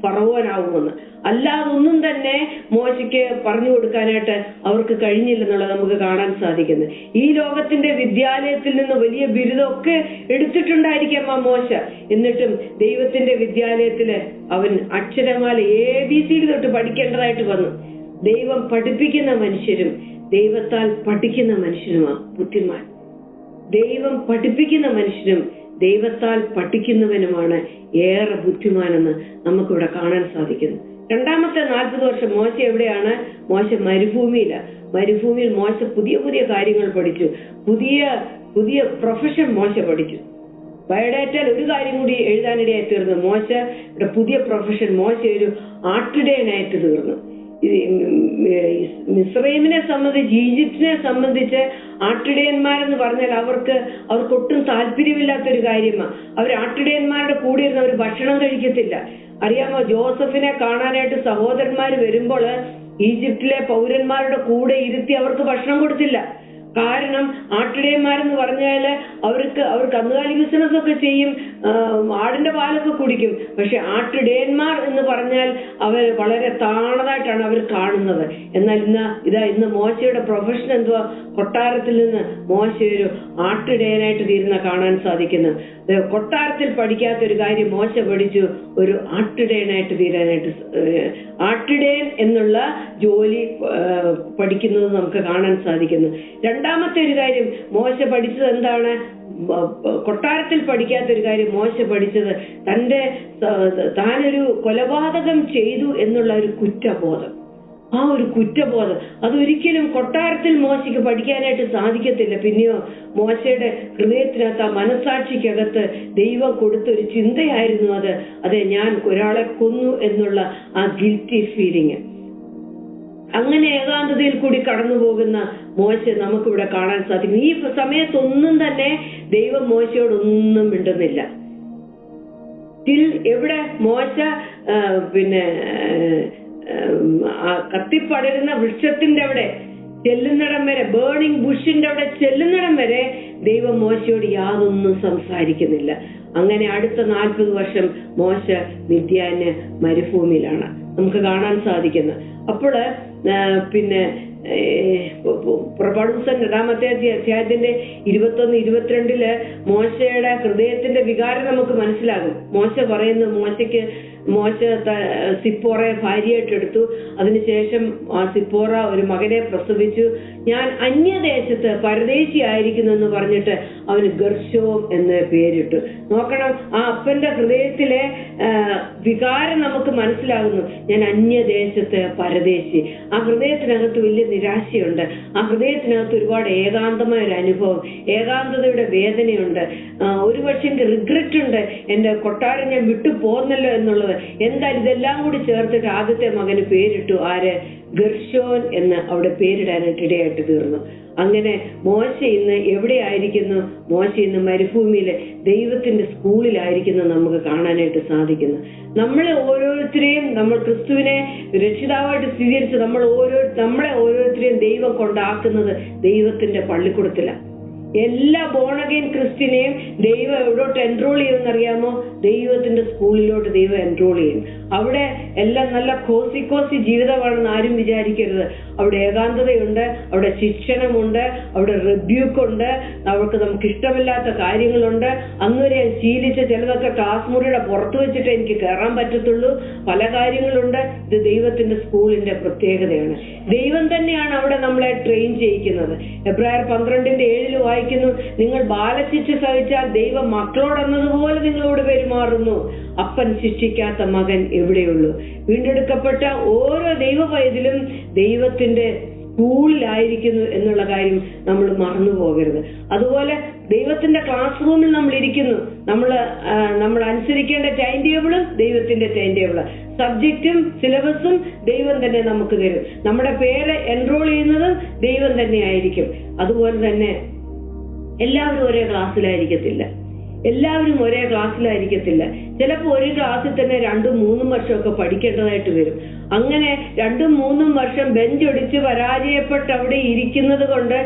ഫറവോനാവുമെന്ന്. അല്ലാതെ ഒന്നും തന്നെ മോശയ്ക്ക് പറഞ്ഞു കൊടുക്കാനായിട്ട് അവർക്ക് കഴിഞ്ഞില്ലെന്നുള്ളത് നമുക്ക് കാണാൻ സാധിക്കുന്നു. ഈ ലോകത്തിന്റെ വിദ്യാലയത്തിൽ നിന്ന് വലിയ ബിരുദമൊക്കെ എടുത്തിട്ടുണ്ടായിരിക്കാം ആ മോശ. എന്നിട്ടും ദൈവത്തിന്റെ വിദ്യാലയത്തില് അവൻ അക്ഷരമാല ABCD തൊട്ട് പഠിക്കേണ്ടതായിട്ട് വന്നു. ദൈവം പഠിപ്പിക്കുന്ന മനുഷ്യരും ദൈവത്താൽ പഠിക്കുന്ന മനുഷ്യനുമാ ബുദ്ധിമാൻ. ദൈവം പഠിപ്പിക്കുന്ന മനുഷ്യനും ദൈവത്താൽ പഠിക്കുന്നവനുമാണ് ഏറെ ബുദ്ധിമാനെന്ന് നമുക്കിവിടെ കാണാൻ സാധിക്കുന്നു. രണ്ടാമത്തെ 40 വർഷം മോശ എവിടെയാണ്? മോശ മരുഭൂമിയിൽ മോശ പുതിയ പുതിയ കാര്യങ്ങൾ പഠിച്ചു. പുതിയ പ്രൊഫഷൻ മോശ പഠിച്ചു. ബയോഡാറ്റയിൽ ഒരു കാര്യം കൂടി എഴുതാനിടയായി തീർന്നു. മോശയുടെ പുതിയ പ്രൊഫഷൻ, മോശ ഒരു ആട്ടിടയനായിട്ട് തീർന്നു. മിസ്രൈമിനെ സംബന്ധിച്ച്, ഈജിപ്തിനെ സംബന്ധിച്ച് ആട്ടിടയന്മാരെന്ന് പറഞ്ഞാൽ അവർക്കൊട്ടും താല്പര്യമില്ലാത്തൊരു കാര്യമാണ്. അവർ ആട്ടിടയന്മാരുടെ കൂടെ ഇരുന്ന് അവർ ഭക്ഷണം കഴിക്കത്തില്ല. അറിയാമോ, ജോസഫിനെ കാണാനായിട്ട് സഹോദരന്മാർ വരുമ്പോൾ ഈജിപ്തിലെ പൗരന്മാരുടെ കൂടെ ഇരുത്തി അവർക്ക് ഭക്ഷണം കൊടുത്തില്ല. കാരണം ആട്ടിടയന്മാരെന്ന് പറഞ്ഞാല് അവർക്ക് കന്നുകാലി ബിസിനസ് ഒക്കെ ചെയ്യും, ആടിന്റെ പാലൊക്കെ കുടിക്കും. പക്ഷെ ആട്ടിടയന്മാർ എന്ന് പറഞ്ഞാൽ അവർ വളരെ താണതായിട്ടാണ് അവർ കാണുന്നത്. എന്നാൽ ഇന്ന് മോശയുടെ പ്രൊഫഷൻ എന്തുവാ? കൊട്ടാരത്തിൽ നിന്ന് മോശ ഒരു ആട്ടിടയനായിട്ട് തീരുന്ന കാണാൻ സാധിക്കുന്നു. കൊട്ടാരത്തിൽ പഠിക്കാത്തൊരു കാര്യം മോശ പഠിച്ചു, ഒരു ആട്ടിടയനായിട്ട് തീരാനായിട്ട്. ആട്ടിടയൻ എന്നുള്ള ജോലി പഠിക്കുന്നത് നമുക്ക് കാണാൻ സാധിക്കുന്നു. രണ്ടാമത്തെ ഒരു കാര്യം മോശ പഠിച്ചത് എന്താണ്? കൊട്ടാരത്തിൽ പഠിക്കാത്തൊരു കാര്യം മോശ പഠിച്ചത് താനൊരു കൊലപാതകം ചെയ്തു എന്നുള്ള ഒരു കുറ്റബോധം. ആ ഒരു കുറ്റബോധം അതൊരിക്കലും കൊട്ടാരത്തിൽ മോശയ്ക്ക് പഠിക്കാനായിട്ട് സാധിക്കത്തില്ല. പിന്നെയോ മോശയുടെ ഹൃദയത്തിനകത്ത്, ആ മനസാക്ഷിക്കകത്ത് ദൈവം കൊടുത്തൊരു ചിന്തയായിരുന്നു അത്. അതെ, ഞാൻ ഒരാളെ കൊന്നു എന്നുള്ള ആ ഗിൽറ്റി ഫീലിംഗ്. അങ്ങനെ ഏകാന്തതയിൽ കൂടി കടന്നു പോകുന്ന മോശ നമുക്കിവിടെ കാണാൻ സാധിക്കും. ഈ സമയത്തൊന്നും തന്നെ ദൈവം മോശയോടൊന്നും മിണ്ടുന്നില്ല. എവിടെ മോശ കത്തിപ്പടരുന്ന വൃക്ഷത്തിന്റെ അവിടെ ചെല്ലുന്നിടം വരെ, ബേണിംഗ് ബുഷിന്റെ അവിടെ ചെല്ലുന്നിടം വരെ ദൈവം മോശയോട് യാതൊന്നും സംസാരിക്കുന്നില്ല. അങ്ങനെ അടുത്ത 40 വർഷം മോശ മിദ്യാന് മരുഭൂമിയിലാണ് നമുക്ക് കാണാൻ സാധിക്കുന്നത്. അപ്പോൾ പുറപ്പാട് പുസ്തകം 2-ാമത്തെ അധ്യായത്തിന്റെ 21-22 മോശയുടെ ഹൃദയത്തിന്റെ വികാരം നമുക്ക് മനസ്സിലാകും. മോശ പറയുന്നു, മോശ സിപ്പോറയെ ഭാര്യയായിട്ട് എടുത്തു. അതിനുശേഷം ആ സിപ്പോറ ഒരു മകനെ പ്രസവിച്ചു. ഞാൻ അന്യദേശത്ത് പരദേശിയായിരിക്കുന്നു എന്ന് പറഞ്ഞിട്ട് അവന് ഗർശോം എന്ന് പേരിട്ടു. നോക്കണം, ആ അപ്പന്റെ ഹൃദയത്തിലെ വികാരം നമുക്ക് മനസ്സിലാകുന്നു. ഞാൻ അന്യദേശത്ത് പരദേശി. ആ ഹൃദയത്തിനകത്ത് വലിയ നിരാശയുണ്ട്. ആ ഹൃദയത്തിനകത്ത് ഒരുപാട് ഏകാന്തമായ ഒരു അനുഭവം, ഏകാന്തതയുടെ വേദനയുണ്ട്. ഒരു പക്ഷെ എനിക്ക് റിഗ്രറ്റ് ഉണ്ട്, എന്റെ കൊട്ടാരം ഞാൻ വിട്ടു പോന്നല്ലോ എന്നുള്ളത്. എന്തായാലും ഇതെല്ലാം കൂടി ചേർത്തിട്ട് ആദ്യത്തെ മകന് പേരിട്ടു. ആര്? ഗർശോൻ എന്ന് അവിടെ പേരിടാനായിട്ട് ഇടയായിട്ട് തീർന്നു. അങ്ങനെ മോശ ഇന്ന് എവിടെയായിരിക്കുന്നു? മോശ ഇന്ന് മരുഭൂമിയിലെ ദൈവത്തിന്റെ സ്കൂളിലായിരിക്കുന്നു നമുക്ക് കാണാനായിട്ട് സാധിക്കുന്നു. നമ്മളെ ഓരോരുത്തരെയും, നമ്മൾ ക്രിസ്തുവിനെ രക്ഷിതാവായിട്ട് സ്വീകരിച്ച് നമ്മളെ ഓരോരുത്തരെയും ദൈവം കൊണ്ടാക്കുന്നത് ദൈവത്തിന്റെ പള്ളിക്കൂടത്തിലാണ്. എല്ലാ ബോൺ അഗെയിൻ ക്രിസ്ത്യനെയും ദൈവം എവിടോട്ട് എൻറോൾ ചെയ്യുമെന്നറിയാമോ? ദൈവത്തിന്റെ സ്കൂളിലോട്ട് ദൈവം എൻറോൾ ചെയ്യും. അവിടെ എല്ലാം നല്ല കോസി ജീവിതമാണെന്ന് ആരും വിചാരിക്കരുത്. അവിടെ ഏകാന്തതയുണ്ട്, അവിടെ ശിക്ഷണമുണ്ട്, അവിടെ റിബ്യൂക്കുണ്ട്, നമുക്ക് ഇഷ്ടമില്ലാത്ത കാര്യങ്ങളുണ്ട്. അന്നുവരെ ശീലിച്ച ചിലതൊക്കെ ക്ലാസ് മുറിയുടെ പുറത്ത് വെച്ചിട്ട് എനിക്ക് കയറാൻ പറ്റത്തുള്ളൂ. പല കാര്യങ്ങളുണ്ട്. ഇത് ദൈവത്തിന്റെ സ്കൂളിന്റെ പ്രത്യേകതയാണ്. ദൈവം തന്നെയാണ് അവിടെ നമ്മളെ ട്രെയിൻ ചെയ്യിക്കുന്നത്. എബ്രായർ 12:7 വായിക്കുന്നു, നിങ്ങൾ ബാലശിക്ഷ സഹിച്ചാൽ ദൈവം മക്കളോടെന്നതുപോലെ നിങ്ങളോട് പെരുമാറുന്നു. അപ്പൻ ശിക്ഷിക്കാത്ത മകൻ എവിടെയുള്ളൂ? വീണ്ടെടുക്കപ്പെട്ട ഓരോ ദൈവവൈദിലും ദൈവത്തിന്റെ സ്കൂളിലായിരിക്കുന്നു എന്നുള്ള കാര്യം നമ്മൾ മറന്നു പോകരുത്. അതുപോലെ ദൈവത്തിന്റെ ക്ലാസ് റൂമിൽ നമ്മൾ ഇരിക്കുന്നു. നമ്മൾ അനുസരിക്കേണ്ട ടൈം ടേബിളും ദൈവത്തിന്റെ ടൈം ടേബിള്, സബ്ജക്റ്റും സിലബസും ദൈവം തന്നെ നമുക്ക് തരും. നമ്മുടെ പേര് എൻറോൾ ചെയ്യുന്നതും ദൈവം തന്നെ ആയിരിക്കും. അതുപോലെ തന്നെ എല്ലാവരും ഒരേ ക്ലാസ്സിലായിരിക്കത്തില്ല. ചിലപ്പോൾ ഒരു ക്ലാസ്സിൽ തന്നെ 2-3 വർഷമൊക്കെ പഠിക്കേണ്ടതായിട്ട് വരും. അങ്ങനെ 2-3 വർഷം ബെഞ്ചൊടിച്ച് പരാജയപ്പെട്ട് അവിടെ ഇരിക്കുന്നത് കൊണ്ട്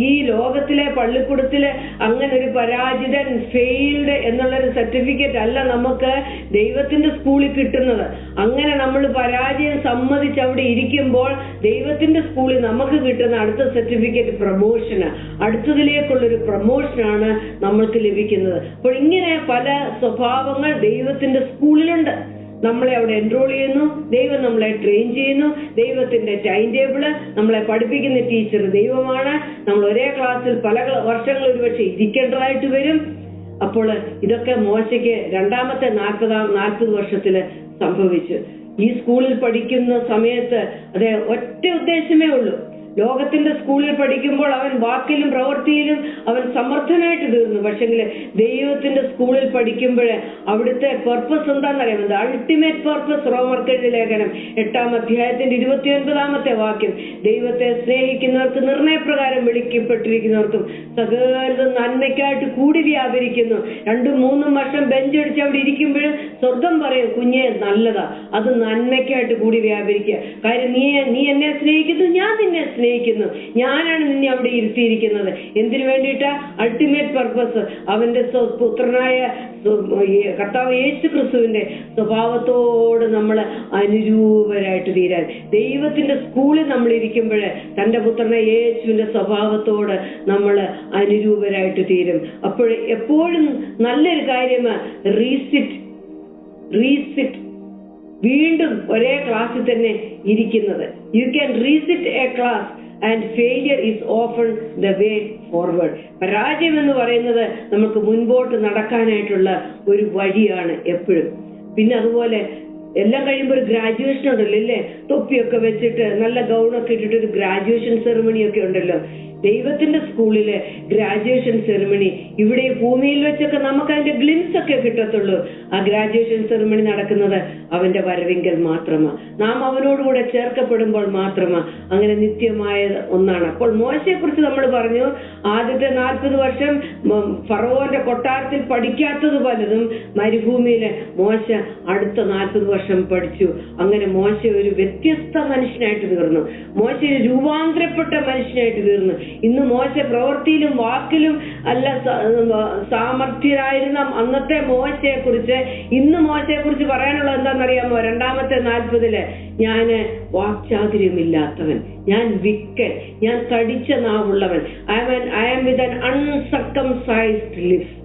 ഈ ലോകത്തിലെ പള്ളിക്കൂടത്തിലെ അങ്ങനെ ഒരു പരാജിതൻ, ഫെയിൽഡ് എന്നുള്ളൊരു സർട്ടിഫിക്കറ്റ് അല്ല നമുക്ക് ദൈവത്തിന്റെ സ്കൂളിൽ കിട്ടുന്നത്. അങ്ങനെ നമ്മൾ പരാജയം സമ്മതിച്ച് അവിടെ ഇരിക്കുമ്പോൾ ദൈവത്തിന്റെ സ്കൂളിൽ നമുക്ക് കിട്ടുന്ന അടുത്ത സർട്ടിഫിക്കറ്റ് പ്രൊമോഷന്, അടുത്തതിലേക്കുള്ളൊരു പ്രൊമോഷനാണ് നമ്മൾക്ക് ലഭിക്കുന്നത്. അപ്പോൾ ഇങ്ങനെ പല സ്വഭാവങ്ങൾ ദൈവത്തിന്റെ സ്കൂളിലുണ്ട്. നമ്മളെ അവിടെ എൻറോൾ ചെയ്യുന്നു, ദൈവം നമ്മളെ ട്രെയിൻ ചെയ്യുന്നു, ദൈവത്തിന്റെ ടൈം ടേബിള്, നമ്മളെ പഠിപ്പിക്കുന്ന ടീച്ചർ ദൈവമാണ്. നമ്മൾ ഒരേ ക്ലാസ്സിൽ പല വർഷങ്ങൾ ഒരുപക്ഷെ ഇരിക്കേണ്ടതായിട്ട് വരും. അപ്പോൾ ഇതൊക്കെ മോശയ്ക്ക് രണ്ടാമത്തെ 40 വർഷത്തില് സംഭവിച്ചു. ഈ സ്കൂളിൽ പഠിക്കുന്ന സമയത്ത് അതേ ഒറ്റ ഉദ്ദേശമേ ഉള്ളൂ. ലോകത്തിന്റെ സ്കൂളിൽ പഠിക്കുമ്പോൾ അവൻ വാക്കിലും പ്രവൃത്തിയിലും അവൻ സമർത്ഥനായിട്ട് തീർന്നു. പക്ഷെങ്കിൽ ദൈവത്തിന്റെ സ്കൂളിൽ പഠിക്കുമ്പോൾ അവിടുത്തെ പർപ്പസ് എന്താണെന്നറിയാമത്? Ultimate purpose. റോമർക്കെഴുതിയ ലേഖനം 8-ാം അധ്യായത്തിന്റെ 29-ാമത്തെ വാക്യം, ദൈവത്തെ സ്നേഹിക്കുന്നവർക്ക് നിർണയപ്രകാരം വിളിക്കപ്പെട്ടിരിക്കുന്നവർക്കും സകലതും നന്മയ്ക്കായിട്ട് കൂടി വ്യാപരിക്കുന്നു. 2-3 വർഷം ബെഞ്ചടിച്ച് അവിടെ ഇരിക്കുമ്പോഴും സ്വർഗം പറയും, കുഞ്ഞെ നല്ലതാ, അത് നന്മയ്ക്കായിട്ട് കൂടി വ്യാപരിക്കുക. കാര്യം നീ എന്നെ സ്നേഹിക്കുന്നു, ഞാൻ നിന്നെ സ്നേഹിക്കുന്നു, ഞാനാണ് നിന്നെ അവിടെ ഇരുത്തിയിരിക്കുന്നത്. എന്തിനു വേണ്ടിയിട്ടാ? Ultimate purpose. അവന്റെ പുത്രനായ കർത്താവ് യേശു ക്രിസ്തുവിന്റെ സ്വഭാവത്തോട് നമ്മൾ അനുരൂപരായിട്ട് തീരാൻ. ദൈവത്തിന്റെ സ്കൂളിൽ നമ്മൾ ഇരിക്കുമ്പോൾ തന്റെ പുത്രനായ യേശുവിന്റെ സ്വഭാവത്തോട് നമ്മൾ അനുരൂപരായിട്ട് തീരും. അപ്പോൾ എപ്പോഴും നല്ലൊരു കാര്യമാണ് റീസിറ്റ്, വീണ്ടും ഒരേ ക്ലാസ്സിൽ തന്നെ ഇരിക്കുന്നത്. You can resit a class and failure is often the way forward. പരാജയം എന്ന് പറയുന്നത് നമുക്ക് മുൻപോട്ട് നടക്കാനായിട്ടുള്ള ഒരു വഴിയാണ് എപ്പോഴും. പിന്നെ അതുപോലെ എല്ലാം കഴിയുമ്പോൾ ഒരു ഗ്രാജുവേഷൻ ഉണ്ടല്ലോ അല്ലേ? തൊപ്പിയൊക്കെ വെച്ചിട്ട് നല്ല ഗൗണൊക്കെ ഇട്ടിട്ട് ഒരു ഗ്രാജുവേഷൻ സെറിമണി ഒക്കെ ഉണ്ടല്ലോ. ദൈവത്തിന്റെ സ്കൂളിലെ ഗ്രാജുവേഷൻ സെറിമണി ഇവിടെ ഭൂമിയിൽ വെച്ചൊക്കെ നമുക്ക് അതിന്റെ ഗ്ലിംസ് ഒക്കെ കിട്ടത്തുള്ളൂ. ആ ഗ്രാജുവേഷൻ സെറിമണി നടക്കുന്നത് അവന്റെ വരവിങ്കൽ മാത്രമാ, നാം അവനോടുകൂടെ ചേർക്കപ്പെടുമ്പോൾ മാത്രമാ. അങ്ങനെ നിത്യമായ ഒന്നാണ്. അപ്പോൾ മോശയെ കുറിച്ച് നമ്മൾ പറഞ്ഞു, ആദ്യത്തെ 40 വർഷം ഫറവോന്റെ കൊട്ടാരത്തിൽ പഠിക്കാത്തത് പലതും മരുഭൂമിയിലെ മോശ അടുത്ത 40 വർഷം പഠിച്ചു. അങ്ങനെ മോശ ഒരു വ്യത്യസ്ത മനുഷ്യനായിട്ട് തീർന്നു. മോശ ഒരു രൂപാന്തരപ്പെട്ട മനുഷ്യനായിട്ട് തീർന്നു. ഇന്ന് മോശ പ്രവൃത്തിയിലും വാക്കിലും അല്ല സാമർഥ്യരായിരുന്ന അന്നത്തെ മോശയെ കുറിച്ച് ഇന്ന് മോശയെ കുറിച്ച് പറയാനുള്ളത് എന്താണെന്നറിയാമോ? 2-ാമത്തെ 40-ല്, ഞാന് വാക്ചാതുര്യമില്ലാത്തവൻ, ഞാൻ വിക്കൻ, ഞാൻ തടിച്ച നാവുള്ളവൻ, I am with an uncircumcised lips.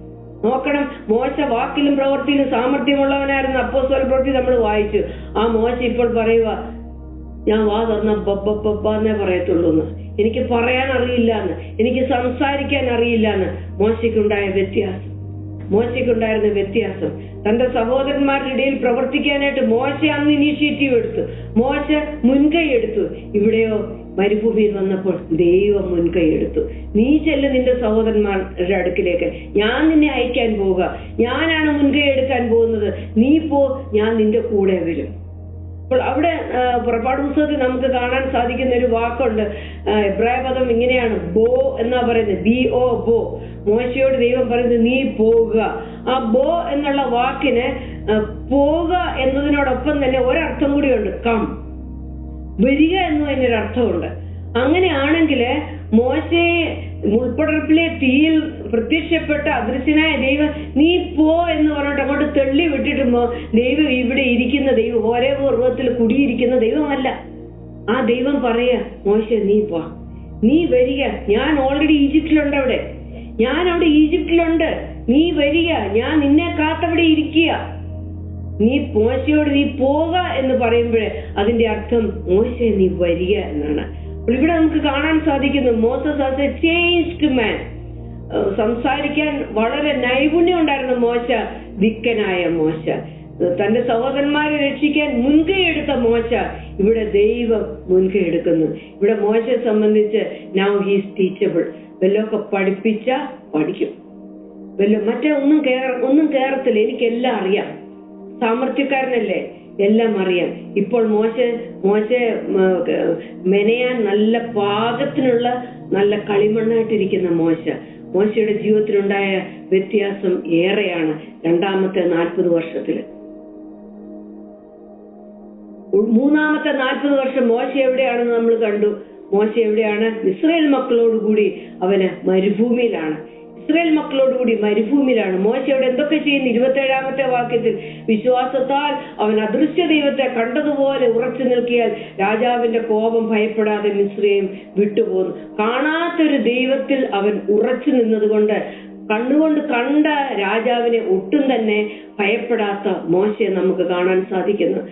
നോക്കണം, മോശ വാക്കിലും പ്രവൃത്തിയിലും സാമർഥ്യമുള്ളവനായിരുന്നു. അപ്പോസ്തല പ്രവൃത്തി നമ്മൾ വായിച്ചു. ആ മോശ ഇപ്പോൾ പറയുക, ഞാൻ വാ തുറന്ന ബബ്ബെന്നേ പറയത്തുള്ളൂ എന്ന്, എനിക്ക് പറയാൻ അറിയില്ല എന്ന്, എനിക്ക് സംസാരിക്കാൻ അറിയില്ല എന്ന്. മോശയ്ക്കുണ്ടായിരുന്ന വ്യത്യാസം തന്റെ സഹോദരന്മാരുടെ ഇടയിൽ പ്രവർത്തിക്കാനായിട്ട് മോശ അന്ന് ഇനീഷ്യേറ്റീവ് എടുത്തു, മോശ മുൻകൈ എടുത്തു. ഇവിടെയോ മരുഭൂമിയിൽ വന്നപ്പോൾ ദൈവം മുൻകൈ എടുത്തു. നീ ചെല്ല് നിന്റെ സഹോദരന്മാരുടെ അടുക്കിലേക്ക്, ഞാൻ നിന്നെ അയക്കാൻ പോവുക, ഞാനാണ് മുൻകൈ എടുക്കാൻ പോകുന്നത്, നീ പോ, ഞാൻ നിന്റെ കൂടെ വരും. അപ്പോൾ അവിടെ പുറപ്പാട് പുസ്തകത്തിൽ നമുക്ക് കാണാൻ സാധിക്കുന്ന ഒരു വാക്കുണ്ട്. എബ്രായ പദം ഇങ്ങനെയാണ്, ബോ എന്നാ പറയുന്നത്, BO ബോ. മോശയോട് ദൈവം പറയുന്നത് നീ പോവുക. ആ ബോ എന്നുള്ള വാക്കിന് പോവുക എന്നതിനോടൊപ്പം തന്നെ ഒരർത്ഥം കൂടിയുണ്ട്, കം, വരിക എന്നതിനൊരു അർത്ഥമുണ്ട്. അങ്ങനെയാണെങ്കിൽ മോശയെ മുൾപ്പടർപ്പിലെ തീയിൽ പ്രത്യക്ഷപ്പെട്ട അദൃശ്യനായ ദൈവം നീ പോ എന്ന് പറഞ്ഞിട്ട് അങ്ങോട്ട് തള്ളി വിട്ടിട്ടുമ്പോ ദൈവം ഇവിടെ ഇരിക്കുന്ന ദൈവം ഓരോ പർവ്വതത്തിൽ കുടിയിരിക്കുന്ന ദൈവമല്ല. ആ ദൈവം പറയാ, മോശ നീ പോ, നീ വരിക, ഞാൻ ഓൾറെഡി ഈജിപ്തിലുണ്ട്, ഞാൻ അവിടെ ഈജിപ്തിലുണ്ട്, നീ വരിക, ഞാൻ നിന്നെ കാത്തവിടെ ഇരിക്കുക. നീ മോശയോട് നീ പോക എന്ന് പറയുമ്പോഴേ അതിന്റെ അർത്ഥം മോശ നീ വരിക എന്നാണ്. ഇവിടെ നമുക്ക് കാണാൻ സാധിക്കുന്നു, മോസസ് ആസ് എ ചേഞ്ച്ഡ് മാൻ. സംസാരിക്കാൻ വളരെ നൈപുണ്യം ഉണ്ടായിരുന്ന മോശ വിക്കനായ മോശ. തന്റെ സഹോദരന്മാരെ രക്ഷിക്കാൻ മുൻകൈ എടുത്ത മോശ ഇവിടെ ദൈവം മുൻകൈ എടുക്കുന്നു. ഇവിടെ മോശയെ സംബന്ധിച്ച് നൗ ഹീസ് ടീച്ചബിൾ. വല്ലതൊക്കെ പഠിപ്പിച്ച പഠിക്കും, മറ്റേ ഒന്നും കേറത്തില്ല. എനിക്കെല്ലാം അറിയാം, സാമർത്ഥ്യക്കാരനല്ലേ, എല്ലാം അറിയാം. ഇപ്പോൾ മോശ മെനയാൻ നല്ല പാകത്തിനുള്ള നല്ല കളിമണ്ണായിട്ടിരിക്കുന്ന മോശയുടെ ജീവിതത്തിലുണ്ടായ വ്യത്യാസം ഏറെയാണ്. രണ്ടാമത്തെ 40 വർഷത്തില്. മൂന്നാമത്തെ 40 വർഷം മോശ എവിടെയാണെന്ന് നമ്മൾ കണ്ടു. മോശ എവിടെയാണ്? ഇസ്രായേൽ മക്കളോടുകൂടി അവന് മരുഭൂമിയിലാണ്. മോശ അവിടെ എന്തൊക്കെ ചെയ്യുന്നു? 27-ാമത്തെ വാക്യത്തിൽ വിശ്വാസത്താൽ അവൻ അദൃശ്യ ദൈവത്തെ കണ്ടതുപോലെ ഉറച്ചു നിൽക്കിയാൽ രാജാവിന്റെ കോപം ഭയപ്പെടാതെ മിസ്രയീം വിട്ടുപോന്നു. കാണാത്തൊരു ദൈവത്തിൽ അവൻ ഉറച്ചു നിന്നതുകൊണ്ട് കണ്ണുകൊണ്ട് കണ്ട രാജാവിനെ ഒട്ടും തന്നെ ഭയപ്പെടാത്ത മോശയെ നമുക്ക് കാണാൻ സാധിക്കുന്നു.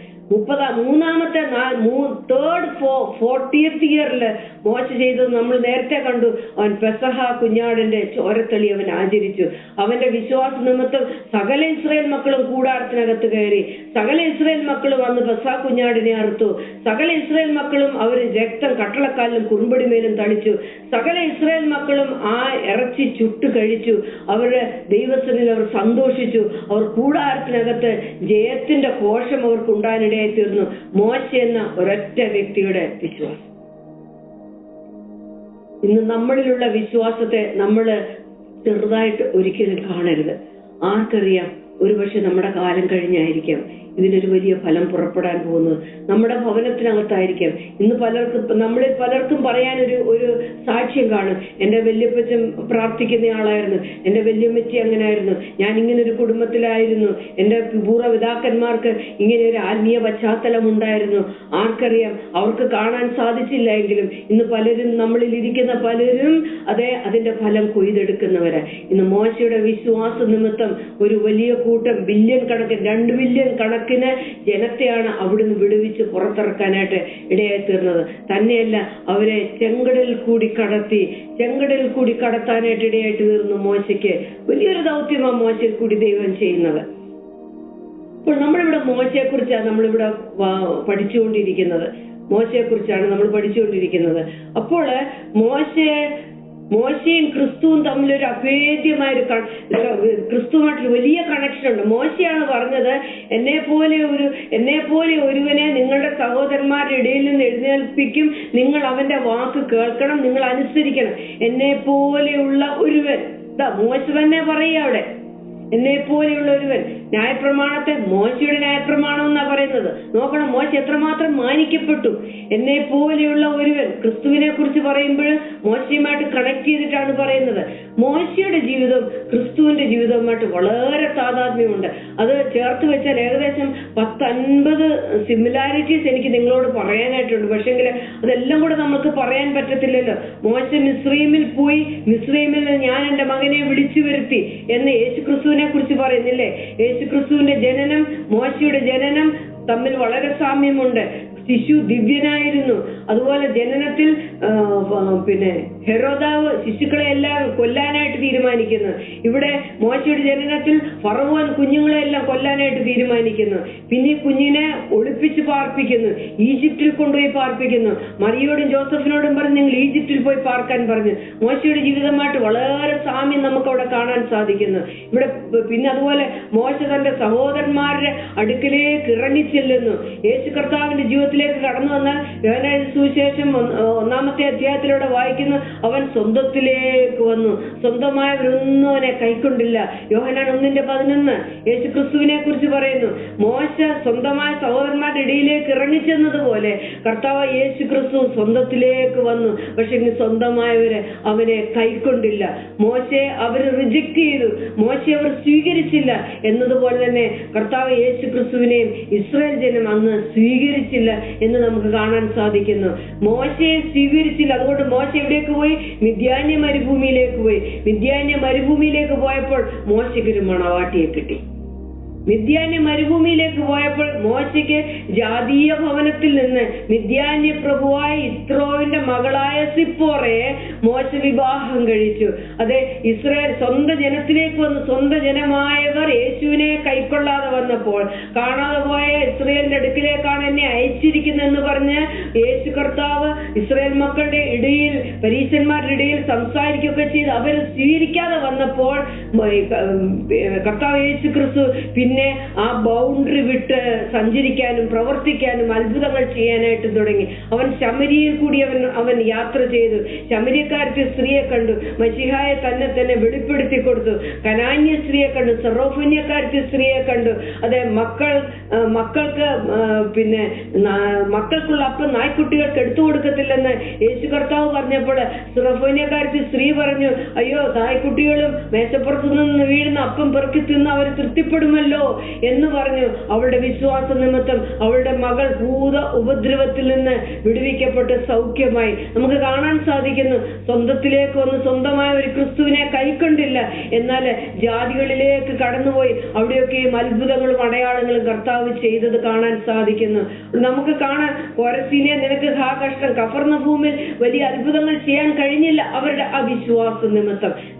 40th ഇയറില് മോശ ചെയ്തത് നമ്മൾ നേരത്തെ കണ്ടു. അവൻ പെസഹ കുഞ്ഞാടിന്റെ ചോരത്തളി അവൻ ആചരിച്ചു. അവന്റെ വിശ്വാസ നിമിത്തം സകല ഇസ്രായേൽ മക്കളും കൂടാരത്തിനകത്ത് കയറി. സകല ഇസ്രായേൽ മക്കളും വന്ന് പെസഹ കുഞ്ഞാടിനെ അറുത്തു. സകല ഇസ്രായേൽ മക്കളും അവർ രക്തം കട്ടളക്കാലിലും കുറുമ്പടിമേലും തളിച്ചു. സകല ഇസ്രായേൽ മക്കളും ആ ഇറച്ചി ചുട്ടു കഴിച്ചു. അവരുടെ ദൈവസന്നിധിയിൽ അവർ സന്തോഷിച്ചു. അവർ കൂടാരത്തിനകത്ത് ജയത്തിന്റെ കോശം അവർക്ക് ഉണ്ടാകാനിടയായി തീർന്നു. മോശ എന്ന ഒരൊറ്റ വ്യക്തിയുടെ വിശ്വാസം. ഇന്ന് നമ്മളിലുള്ള വിശ്വാസത്തെ നമ്മൾ ചെറുതായിട്ട് ഒരിക്കലും കാണരുത്. ആർക്കറിയാം, ഒരുപക്ഷെ നമ്മുടെ കാലം കഴിഞ്ഞായിരിക്കാം ഇതിനൊരു വലിയ ഫലം പുറപ്പെടാൻ പോകുന്നത്. നമ്മുടെ ഭവനത്തിനകത്തായിരിക്കാം. ഇന്ന് നമ്മളിൽ പലർക്കും പറയാൻ ഒരു സാക്ഷ്യം കാണും. എന്റെ വല്യപ്പച്ചൻ പ്രാർത്ഥിക്കുന്ന ആളായിരുന്നു, എന്റെ വല്യമ്മച്ചി അങ്ങനായിരുന്നു, ഞാൻ ഇങ്ങനൊരു കുടുംബത്തിലായിരുന്നു, എന്റെ പൂർവ്വപിതാക്കന്മാർക്ക് ഇങ്ങനെ ഒരു ആത്മീയ പശ്ചാത്തലം ഉണ്ടായിരുന്നു. ആർക്കറിയാം, അവർക്ക് കാണാൻ സാധിച്ചില്ല എങ്കിലും ഇന്ന് പലരും, നമ്മളിൽ ഇരിക്കുന്ന പലരും അതിന്റെ ഫലം കൊയ്തെടുക്കുന്നവരാ. ഇന്ന് മോശയുടെ വിശ്വാസ നിമിത്തം ഒരു വലിയ കൂട്ടം, ബില്യൺ കണക്കിന്, 2 ബില്യൺ കണക്കിന് ജനത്തെയാണ് അവിടുന്ന് വിടുവിച്ച് പുറത്തിറക്കാനായിട്ട് ഇടയായി തീർന്നത്. തന്നെയല്ല, അവരെ ചെങ്കടലിൽ കൂടി കടത്താനായിട്ട് ഇടയായിട്ട് തീർന്നു. മോശയ്ക്ക് വലിയൊരു ദൗത്യമാണ് മോശയിൽ കൂടി ദൈവം ചെയ്യുന്നത്. അപ്പോൾ നമ്മളിവിടെ മോശയെക്കുറിച്ചാണ് നമ്മളിവിടെ പഠിച്ചുകൊണ്ടിരിക്കുന്നത്. അപ്പോൾ മോശയും ക്രിസ്തുവും തമ്മിലൊരു അഭേദ്യമായൊരു ക്രിസ്തുവുമായിട്ടൊരു വലിയ കണക്ഷൻ ഉണ്ട്. മോശയാണ് പറഞ്ഞത്, എന്നെ പോലെ ഒരുവനെ നിങ്ങളുടെ സഹോദരന്മാരുടെ ഇടയിൽ നിന്ന് എഴുന്നേൽപ്പിക്കും, നിങ്ങൾ അവന്റെ വാക്ക് കേൾക്കണം, നിങ്ങൾ അനുസരിക്കണം. എന്നെ പോലെയുള്ള ഒരുവൻ, മോശ തന്നെ പറയുക അവിടെ, എന്നെ പോലെയുള്ള ഒരുവൻ. ന്യായപ്രമാണത്തെ മോശയുടെ ന്യായപ്രമാണം എന്നാ പറയുന്നത്. നോക്കണം, മോശ എത്രമാത്രം മാനിക്കപ്പെട്ടു. എന്നെ പോലെയുള്ള ഒരുവൻ, ക്രിസ്തുവിനെ കുറിച്ച് പറയുമ്പോൾ മോശയുമായിട്ട് കണക്ട് ചെയ്തിട്ടാണ് പറയുന്നത്. മോശയുടെ ജീവിതം ക്രിസ്തുവിന്റെ ജീവിതവുമായിട്ട് വളരെ താതാത്മ്യമുണ്ട്. അത് ചേർത്ത് വെച്ചാൽ ഏകദേശം 10-50 സിമിലാരിറ്റീസ് എനിക്ക് നിങ്ങളോട് പറയാനായിട്ടുണ്ട്. പക്ഷെങ്കിൽ അതെല്ലാം കൂടെ നമുക്ക് പറയാൻ പറ്റത്തില്ലല്ലോ. മോശ മിസ്രയീമിൽ പോയി, മിസ്രയീമിൽ ഞാൻ എന്റെ മകനെ വിളിച്ചു വരുത്തി എന്ന് യേശുക്രിസ്തുവിനെ കുറിച്ച് പറയുന്നില്ലേ? യേശുക്രിസ്തുവിന്റെ ജനനം, മോശയുടെ ജനനം തമ്മിൽ വളരെ സാമ്യമുണ്ട്. ശിശു ദിവ്യനായിരുന്നു. അതുപോലെ ജനനത്തിൽ ഹെരോദാവ് ശിശുക്കളെ എല്ലാം കൊല്ലാനായിട്ട് തീരുമാനിക്കുന്നു. ഇവിടെ മോശയുടെ ജനനത്തിൽ ഫറവോൻ കുഞ്ഞുങ്ങളെ എല്ലാം കൊല്ലാനായിട്ട് തീരുമാനിക്കുന്നു. പിന്നെ കുഞ്ഞിനെ ഒളിപ്പിച്ച് പാർപ്പിക്കുന്നു, ഈജിപ്തിൽ കൊണ്ടുപോയി പാർപ്പിക്കുന്നു. മറിയോടും ജോസഫിനോടും പറഞ്ഞ് നിങ്ങൾ ഈജിപ്തിൽ പോയി പാർക്കാൻ പറഞ്ഞു. മോശയുടെ ജീവിതമായിട്ട് വളരെ സാമ്യം നമുക്ക് അവിടെ കാണാൻ സാധിക്കുന്നു. ഇവിടെ പിന്നെ അതുപോലെ മോശ തന്റെ സഹോദരന്മാരുടെ അടുക്കലേക്ക് ഇറങ്ങിച്ചെല്ലുന്നു. യേശു കർത്താവിന്റെ ജീവിതത്തിലേക്ക് കടന്നു വന്നാൽ യോഹന്നാൻ സുവിശേഷം 1-ാമത്തെ അധ്യായത്തിലൂടെ വായിക്കുന്നു, അവൻ സ്വന്തത്തിലേക്ക് വന്നു, സ്വന്തമായവരൊന്നും അവനെ കൈക്കൊണ്ടില്ല. യോഹന്നാൻ 1:11 യേശു ക്രിസ്തുവിനെ കുറിച്ച് പറയുന്നു, മോശ സ്വന്തമായ സഹോദരന്മാരുടെ ഇടയിലേക്ക് ഇറങ്ങിച്ചെന്നതുപോലെ കർത്താവ് യേശു ക്രിസ്തു സ്വന്തത്തിലേക്ക് വന്നു. പക്ഷെ ഇനി സ്വന്തമായവര് അവനെ കൈക്കൊണ്ടില്ല. മോശയെ അവർ റിജക്ട് ചെയ്തു, മോശയെ അവർ സ്വീകരിച്ചില്ല. എന്നതുപോലെ തന്നെ കർത്താവ് യേശു ക്രിസ്തുവിനെയും ഇസ്രായേൽ ജനം അന്ന് സ്വീകരിച്ചില്ല എന്ന് നമുക്ക് കാണാൻ സാധിക്കുന്നു. മോശയെ സ്വീകരിച്ചില്ല. അതുകൊണ്ട് മോശ എവിടേക്ക് പോയി? മിദ്യാന്യ മരുഭൂമിയിലേക്ക് പോയി. മിദ്യാന്യ മരുഭൂമിയിലേക്ക് പോയപ്പോൾ മോശയ്ക്കൊരു മണവാട്ടിയെ കിട്ടി. മിദ്യാന്യ മരുഭൂമിയിലേക്ക് പോയപ്പോൾ മോശയ്ക്ക് ജാതീയ ഭവനത്തിൽ നിന്ന് മിദ്യാന്യ പ്രഭുവായ യിത്രോവിന്റെ മകളായ സിപ്പോറയെ മോശ വിവാഹം കഴിച്ചു. അതെ, ഇസ്രായേൽ സ്വന്തം ജനത്തിലേക്ക് വന്ന് സ്വന്തം ജനമായവർ യേശുവിനെ കൈക്കൊള്ളാതെ വന്നപ്പോൾ കാണാതെ പോയ ഇസ്രായേലിന്റെ അടുക്കിലേക്കാണ് എന്നെ അയച്ചിരിക്കുന്നതെന്ന് പറഞ്ഞ് യേശു കർത്താവ് ഇസ്രായേൽ മക്കളുടെ ഇടയിൽ, പരീശന്മാരുടെ ഇടയിൽ സംസാരിക്കുകയൊക്കെ ചെയ്ത് അവർ സ്വീകരിക്കാതെ വന്നപ്പോൾ കർത്താവ് യേശു ക്രിസ്തു പിന്നെ ആ ബൗണ്ടറി വിട്ട് സഞ്ചരിക്കാനും പ്രവർത്തിക്കാനും അത്ഭുതങ്ങൾ ചെയ്യാനായിട്ട് തുടങ്ങി. അവൻ ശമരിയിൽ കൂടി അവൻ യാത്ര ചെയ്തു. ശമരിയക്കാരത്തെ സ്ത്രീയെ കണ്ടു, മശിഹായെ തന്നെ വെളിപ്പെടുത്തി കൊടുത്തു. കനാന്യ സ്ത്രീയെ കണ്ടു, സെറോഫന്യക്കാരത്തെ സ്ത്രീയെ കണ്ടു. അതെ, മക്കൾക്ക് പിന്നെ മക്കൾക്കുള്ള അപ്പം നായ്ക്കുട്ടികൾക്ക് എടുത്തു കൊടുക്കത്തില്ലെന്ന് യേശു കർത്താവ് പറഞ്ഞപ്പോൾ സെറോഫന്യക്കാരത്തെ സ്ത്രീ പറഞ്ഞു, അയ്യോ, നായ്ക്കുട്ടികളും മേശപ്പുറത്തു നിന്ന് വീഴുന്ന അപ്പം പെറുക്കി തിന്ന് അവർ തൃപ്തിപ്പെടുമല്ലോ എന്ന് പറഞ്ഞു. അവളുടെ വിശ്വാസ നിമിത്തം അവളുടെ മകൾ ഭൂത ഉപദ്രവത്തിൽ നിന്ന് വിടുവിക്കപ്പെട്ട് സൗഖ്യമായി. നമുക്ക് കാണാൻ സാധിക്കുന്നു, സ്വന്തത്തിലേക്ക് വന്ന് സ്വന്തമായ ഒരു ക്രിസ്തുവിനെ കൈക്കൊണ്ടില്ല, എന്നാൽ ജാതികളിലേക്ക് കടന്നുപോയി അവിടെയൊക്കെയും അത്ഭുതങ്ങളും അടയാളങ്ങളും കർത്താവ് ചെയ്തത് കാണാൻ സാധിക്കുന്നു. നമുക്ക് കാണാൻ, കൊരസീനെ നിനക്ക് കഷ്ടം, കഫർന്നഭൂമിൽ വലിയ അത്ഭുതങ്ങൾ ചെയ്യാൻ കഴിഞ്ഞില്ല അവരുടെ അവിശ്വാസ നിമിത്തം.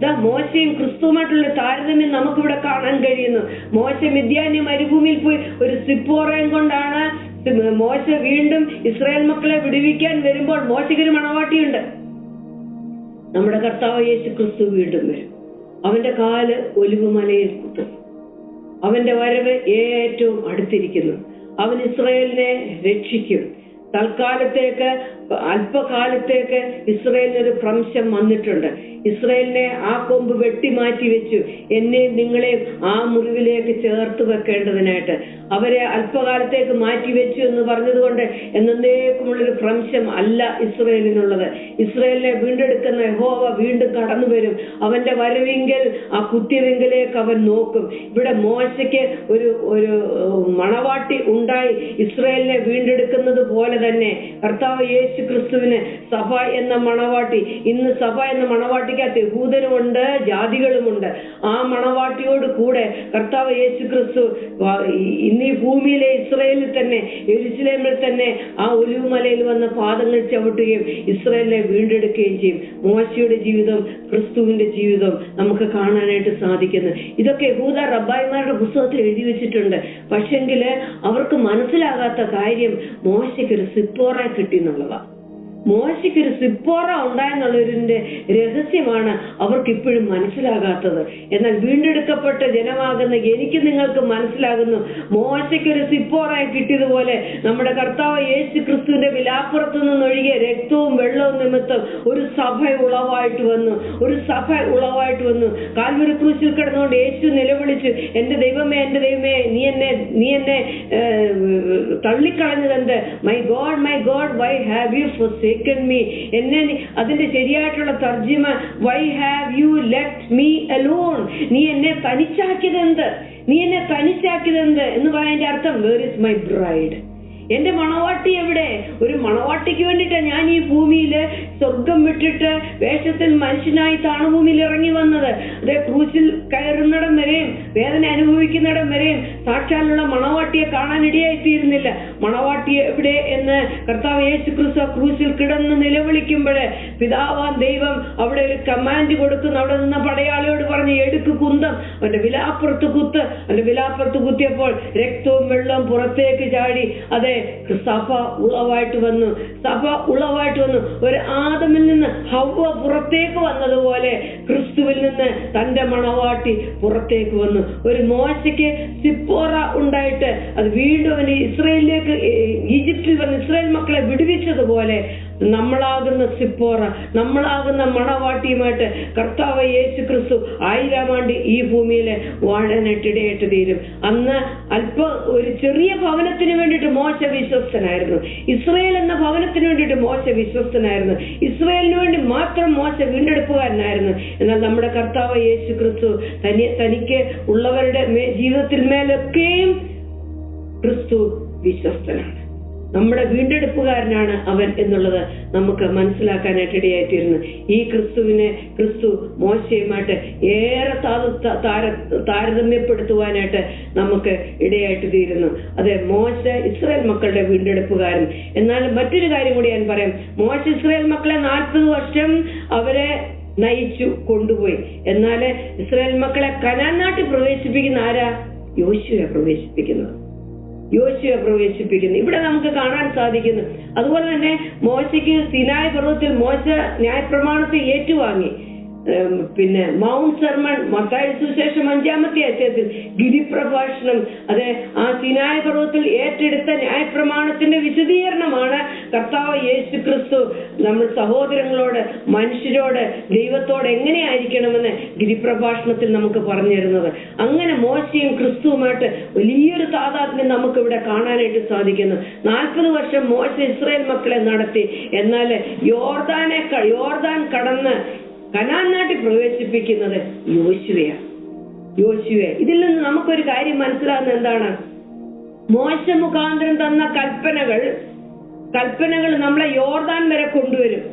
മോശയും ക്രിസ്തുവുമായിട്ടുള്ള താരതമ്യം നമുക്കിവിടെ കാണാൻ കഴിയുന്നു. മോശ മിദ്യാന്യ മരുഭൂമിയിൽ പോയി ഒരു സിപ്പോറയും കൊണ്ടാണ് മോശ വീണ്ടും ഇസ്രായേൽ മക്കളെ വിടുവിക്കാൻ വരുമ്പോൾ മോശയ്ക്കൊരു മണവാട്ടിയുണ്ട്. നമ്മുടെ കർത്താവ് യേശു ക്രിസ്തു വീണ്ടും വരും. അവന്റെ കാല് ഒലിവുമലയിൽ കുത്തും. അവന്റെ വരവ് ഏറ്റവും അടുത്തിരിക്കുന്നു. അവൻ ഇസ്രായേലിനെ രക്ഷിക്കും. തൽക്കാലത്തേക്ക്, അല്പകാലത്തേക്ക് ഇസ്രായേലിനൊരു ഭ്രംശം വന്നിട്ടുണ്ട്. ഇസ്രായേലിനെ ആ കൊമ്പ് വെട്ടിമാറ്റി വെച്ചു, എന്നെയും നിങ്ങളെയും ആ മുറിവിലേക്ക് ചേർത്ത് വെക്കേണ്ടതിനായിട്ട്. അവരെ അല്പകാലത്തേക്ക് മാറ്റിവെച്ചു എന്ന് പറഞ്ഞതുകൊണ്ട് എന്നേക്കുമുള്ളൊരു ഭ്രംശം അല്ല ഇസ്രായേലിനുള്ളത്. ഇസ്രായേലിനെ വീണ്ടെടുക്കുന്ന യഹോവ വീണ്ടും കടന്നു വരും. അവന്റെ വരവിങ്കൽ, ആ കുത്തിയവിങ്കലേക്ക് അവൻ നോക്കും. ഇവിടെ മോശയ്ക്ക് ഒരു മണവാട്ടി ഉണ്ടായി ഇസ്രായേലിനെ വീണ്ടെടുക്കുന്നത് പോലെ തന്നെ കർത്താവ് യേശു ക്രിസ്തുവിന് സഭ എന്ന മണവാട്ടി. ഇന്ന് സഭ എന്ന മണവാട്ടിക്കകത്ത് യഹൂദനുമുണ്ട്, ജാതികളുമുണ്ട്. ആ മണവാട്ടിയോട് കൂടെ കർത്താവ് യേശു ക്രിസ്തു ഇന്ന് ഈ ഭൂമിയിലെ ഇസ്രായേലിൽ തന്നെ, യെരുശലേമിൽ തന്നെ ആ ഒലിവുമലയിൽ വന്ന പാദങ്ങൾ ചവിട്ടുകയും ഇസ്രായേലിനെ വീണ്ടെടുക്കുകയും ചെയ്യും. മോശയുടെ ജീവിതം, ക്രിസ്തുവിന്റെ ജീവിതം നമുക്ക് കാണാനായിട്ട് സാധിക്കുന്നു. ഇതൊക്കെ യഹൂദ റബ്ബായിമാരുടെ പുസ്തകത്തിൽ എഴുതി വെച്ചിട്ടുണ്ട്. പക്ഷെങ്കില് അവർക്ക് മനസ്സിലാകാത്ത കാര്യം മോശയ്ക്കൊരു സിപ്പോറ കിട്ടി എന്നുള്ളതാണ്. മോശയ്ക്കൊരു സിപ്പോറ ഉണ്ടായെന്നുള്ളതിന്റെ രഹസ്യമാണ് അവർക്ക് ഇപ്പോഴും മനസ്സിലാകാത്തത്. എന്നാൽ വീണ്ടെടുക്കപ്പെട്ട ജനമാകുന്ന എനിക്ക് നിങ്ങൾക്ക് മനസ്സിലാകുന്നു, മോശയ്ക്കൊരു സിപ്പോറയെ കിട്ടിയതുപോലെ നമ്മുടെ കർത്താവ് യേശു ക്രിസ്തുവിന്റെ വിലാപ്പുറത്തു നിന്നൊഴികെ രക്തവും വെള്ളവും നിമിത്തം ഒരു സഭ ഉളവായിട്ട് വന്നു. ഒരു സഭ ഉളവായിട്ട് വന്നു. കാൽവരി ക്രൂശിൽ കിടന്നുകൊണ്ട് യേശു നിലവിളിച്ചു, എന്റെ ദൈവമേ, എന്റെ ദൈവമേ, നീ എന്നെ തള്ളിക്കളഞ്ഞതെന്ത്? My God why have you forsaken me? എന്നെ അതിന്റെ ശരിയായിട്ടുള്ള തർജ്ജിമ, why have you left me alone? നീ എന്നെ തനിച്ചാക്കിയതെന്ത്? നീ എന്നെ തനിച്ചാക്കിയതെന്ത് എന്ന് പറയാൻ അർത്ഥം, വേർ ഇസ് മൈ ബ്രൈഡ്? എന്റെ മണവാട്ടി എവിടെ? ഒരു മണവാട്ടിക്ക് വേണ്ടിയിട്ടാണ് ഞാൻ ഈ ഭൂമിയില് സ്വർഗം വിട്ടിട്ട് വേഷത്തിൽ മനുഷ്യനായി താണുഭൂമിയിൽ ഇറങ്ങി വന്നത്. അതേ, ക്രൂശിൽ കയറുന്നിടം വരെയും വേദന അനുഭവിക്കുന്നിടം വരെയും സാക്ഷാലുള്ള മണവാട്ടിയെ കാണാനിടയായി തീരുന്നില്ല. മണവാട്ടി എവിടെ എന്ന് കർത്താവ് യേശു ക്രിസ്തു ക്രൂശിൽ കിടന്ന് നിലവിളിക്കുമ്പോഴേ പിതാവാൻ ദൈവം അവിടെ ഒരു കമാൻഡ് കൊടുക്കുന്നു. അവിടെ നിന്ന് പടയാളിയോട് പറഞ്ഞ്, എടുക്ക് കുന്തം, അവന്റെ വിലാപ്പുറത്ത് കുത്ത്. അവന്റെ വിലാപ്പുറത്ത് കുത്തിയപ്പോൾ രക്തവും വെള്ളവും പുറത്തേക്ക് ചാടി. അതെ, സഭ ഉളവായിട്ട് വന്നു. സഭ ഉളവായിട്ട് വന്നു. ഒരു ആദമിൽ നിന്ന് ഹവ്വ പുറത്തേക്ക് വന്നതുപോലെ ക്രിസ്തുവിൽ നിന്ന് തന്റെ മണവാട്ടി പുറത്തേക്ക് വന്നു. ഒരു മോശയ്ക്ക് സിപ്പോറ ഉണ്ടായിട്ട് അത് വീണ്ടും അവന് ഇസ്രായേലിലേക്ക്, ഈജിപ്തിൽ വന്ന് ഇസ്രായേൽ മക്കളെ വിടുവിച്ചതുപോലെ നമ്മളാകുന്ന സിപ്പോറ, നമ്മളാകുന്ന മണവാട്ടിയുമായിട്ട് കർത്താവ് യേശു ക്രിസ്തു 1000 ആണ്ട് ഈ ഭൂമിയിൽ വാഴാനായിട്ടിടയായിട്ട് തീരും. അന്ന് ഒരു ചെറിയ ഭവനത്തിന് വേണ്ടിയിട്ട് മോശ വിശ്വസ്തനായിരുന്നു. ഇസ്രായേൽ എന്ന ഭവനത്തിന് വേണ്ടിയിട്ട് മോശ വിശ്വസ്തനായിരുന്നു. ഇസ്രായേലിന് വേണ്ടി മാത്രം മോശ വീണ്ടെടുപ്പുകാരനായിരുന്നു. എന്നാൽ നമ്മുടെ കർത്താവ് യേശു ക്രിസ്തു തനിക്ക് ഉള്ളവരുടെ ജീവിതത്തിൽ മേലൊക്കെയും ക്രിസ്തു വിശ്വസ്തനാണ്. നമ്മുടെ വീണ്ടെടുപ്പുകാരനാണ് അവൻ എന്നുള്ളത് നമുക്ക് മനസ്സിലാക്കാനായിട്ട് ഇടയായിത്തീരുന്നു. ഈ ക്രിസ്തു മോശയുമായിട്ട് ഏറെ താരതമ്യപ്പെടുത്തുവാനായിട്ട് നമുക്ക് ഇടയായിട്ട് തീരുന്നു. അതെ, മോശ ഇസ്രായേൽ മക്കളുടെ വീണ്ടെടുപ്പുകാരൻ. എന്നാൽ മറ്റൊരു കാര്യം കൂടി ഞാൻ പറയാം. മോശ ഇസ്രായേൽ മക്കളെ 40 വർഷം അവരെ നയിച്ചു കൊണ്ടുപോയി. എന്നാൽ ഇസ്രായേൽ മക്കളെ കനാൻ നാട്ടിൽ പ്രവേശിപ്പിക്കുന്ന ആരാ? യോശുവ പ്രവേശിപ്പിക്കുന്നു. ഇവിടെ നമുക്ക് കാണാൻ സാധിക്കുന്നു. അതുപോലെ തന്നെ മോശയ്ക്ക് സിനായ് പർവ്വതത്തിൽ മോശ ന്യായപ്രമാണത്തെ ഏറ്റുവാങ്ങി. പിന്നെ മൗണ്ട് സർമൺ, മത്തായി സുവിശേഷം 5-ാമത്തെ അധ്യായത്തിൽ ഗിരിപ്രഭാഷണം, അതെ, ആ സിനായ് പർവ്വതത്തിൽ ഏറ്റെടുത്ത ന്യായപ്രമാണത്തിന്റെ വിശദീകരണമാണ് കർത്താവ് യേശു ക്രിസ്തു നമ്മൾ സഹോദരങ്ങളോട്, മനുഷ്യരോട്, ദൈവത്തോട് എങ്ങനെയായിരിക്കണമെന്ന് ഗിരിപ്രഭാഷണത്തിൽ നമുക്ക് പറഞ്ഞു തരുന്നത്. അങ്ങനെ മോശയും ക്രിസ്തുവുമായിട്ട് വലിയൊരു താതാത്മ്യം നമുക്ക് ഇവിടെ കാണാനായിട്ട് സാധിക്കുന്നു. 40 വർഷം മോശ ഇസ്രായേൽ മക്കളെ നടത്തി. എന്നാൽ യോർദാൻ കടന്ന് കനാൻ നാട്ടിൽ പ്രവേശിപ്പിക്കുന്നത് യോശുവ. ഇതിൽ നിന്ന് നമുക്കൊരു കാര്യം മനസ്സിലാകുന്നത് എന്താണ്? മോശ മുഖാന്തരം തന്ന കൽപ്പനകൾ നമ്മളെ യോർദാൻ വരെ കൊണ്ടുവരും.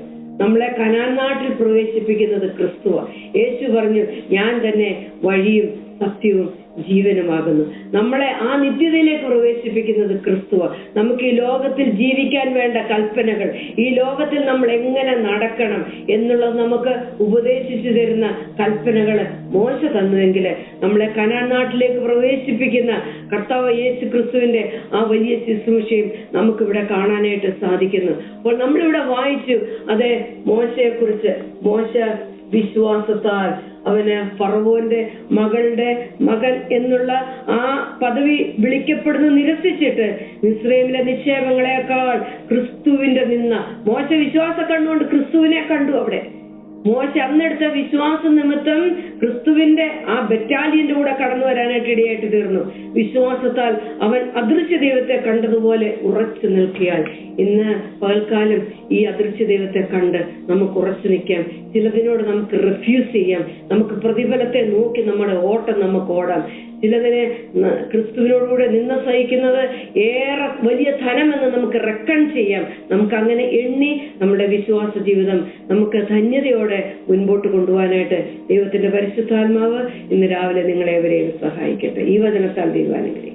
നമ്മളെ കനാൻ നാട്ടിൽ പ്രവേശിപ്പിക്കുന്നത് ക്രിസ്തുവാ. യേശു പറഞ്ഞു, ഞാൻ തന്നെ വഴിയും സത്യവും ജീവനുമാകുന്നു. നമ്മളെ ആ നിത്യതയിലേക്ക് പ്രവേശിപ്പിക്കുന്നത് ക്രിസ്തുവ. നമുക്ക് ഈ ലോകത്തിൽ ജീവിക്കാൻ വേണ്ട കൽപ്പനകൾ, ഈ ലോകത്തിൽ നമ്മൾ എങ്ങനെ നടക്കണം എന്നുള്ളത് നമുക്ക് ഉപദേശിച്ചു തരുന്ന കൽപ്പനകൾ മോശ തന്നുവെങ്കിൽ നമ്മളെ കനാൻ നാട്ടിലേക്ക് പ്രവേശിപ്പിക്കുന്ന കർത്താവ് യേശു ക്രിസ്തുവിന്റെ ആ വലിയ ശുശ്രൂഷയും നമുക്കിവിടെ കാണാനായിട്ട് സാധിക്കുന്നു. അപ്പോൾ നമ്മളിവിടെ വായിച്ചു, അതെ, മോശയെക്കുറിച്ച്. മോശ വിശ്വാസത്താൽ അവന് ഫറവോന്റെ മകൻ എന്നുള്ള ആ പദവി വിളിക്കപ്പെടുന്ന നിരസിച്ചിട്ട് മിസ്രൈമിലെ നിക്ഷേപങ്ങളെക്കാൾ ക്രിസ്തുവിന്റെ മോശ വിശ്വാസം കണ്ടുകൊണ്ട് ക്രിസ്തുവിനെ കണ്ടു. അവിടെ മോശ അന്നെടുത്ത വിശ്വാസ നിമിത്തം ക്രിസ്തുവിന്റെ ആ ബറ്റാലിയന്റെ കൂടെ കടന്നു വരാനായിട്ട് ഇടയായിട്ട് തീർന്നു. വിശ്വാസത്താൽ അവൻ അദൃശ്യ ദൈവത്തെ കണ്ടതുപോലെ ഉറച്ചു നിൽക്കിയാൽ ഇന്ന് പകൽക്കാലം ഈ അദൃശ്യ ദൈവത്തെ കണ്ട് നമുക്ക് ഉറച്ചു നിൽക്കാം. ചിലതിനോട് നമുക്ക് റിഫ്യൂസ് ചെയ്യാം. നമുക്ക് പ്രതിഫലത്തെ നോക്കി നമ്മുടെ ഓട്ടം നമുക്ക് ഓടാം. ചിലതിനെ ക്രിസ്തുവിനോടുകൂടെ നിന്ന സഹിക്കുന്നത് ഏറെ വലിയ ധനമെന്ന് നമുക്ക് റെക്കൺ ചെയ്യാം. നമുക്ക് അങ്ങനെ എണ്ണി നമ്മുടെ വിശ്വാസ ജീവിതം നമുക്ക് ധന്യതയോടെ മുൻപോട്ട് കൊണ്ടുപോകാനായിട്ട് ദൈവത്തിന്റെ പരിശുദ്ധാത്മാവ് ഇന്ന് രാവിലെ നിങ്ങളെവരെയും സഹായിക്കട്ടെ. ഈ വചനത്താൽ ദൈവാനുഗ്രഹിക്കട്ടെ.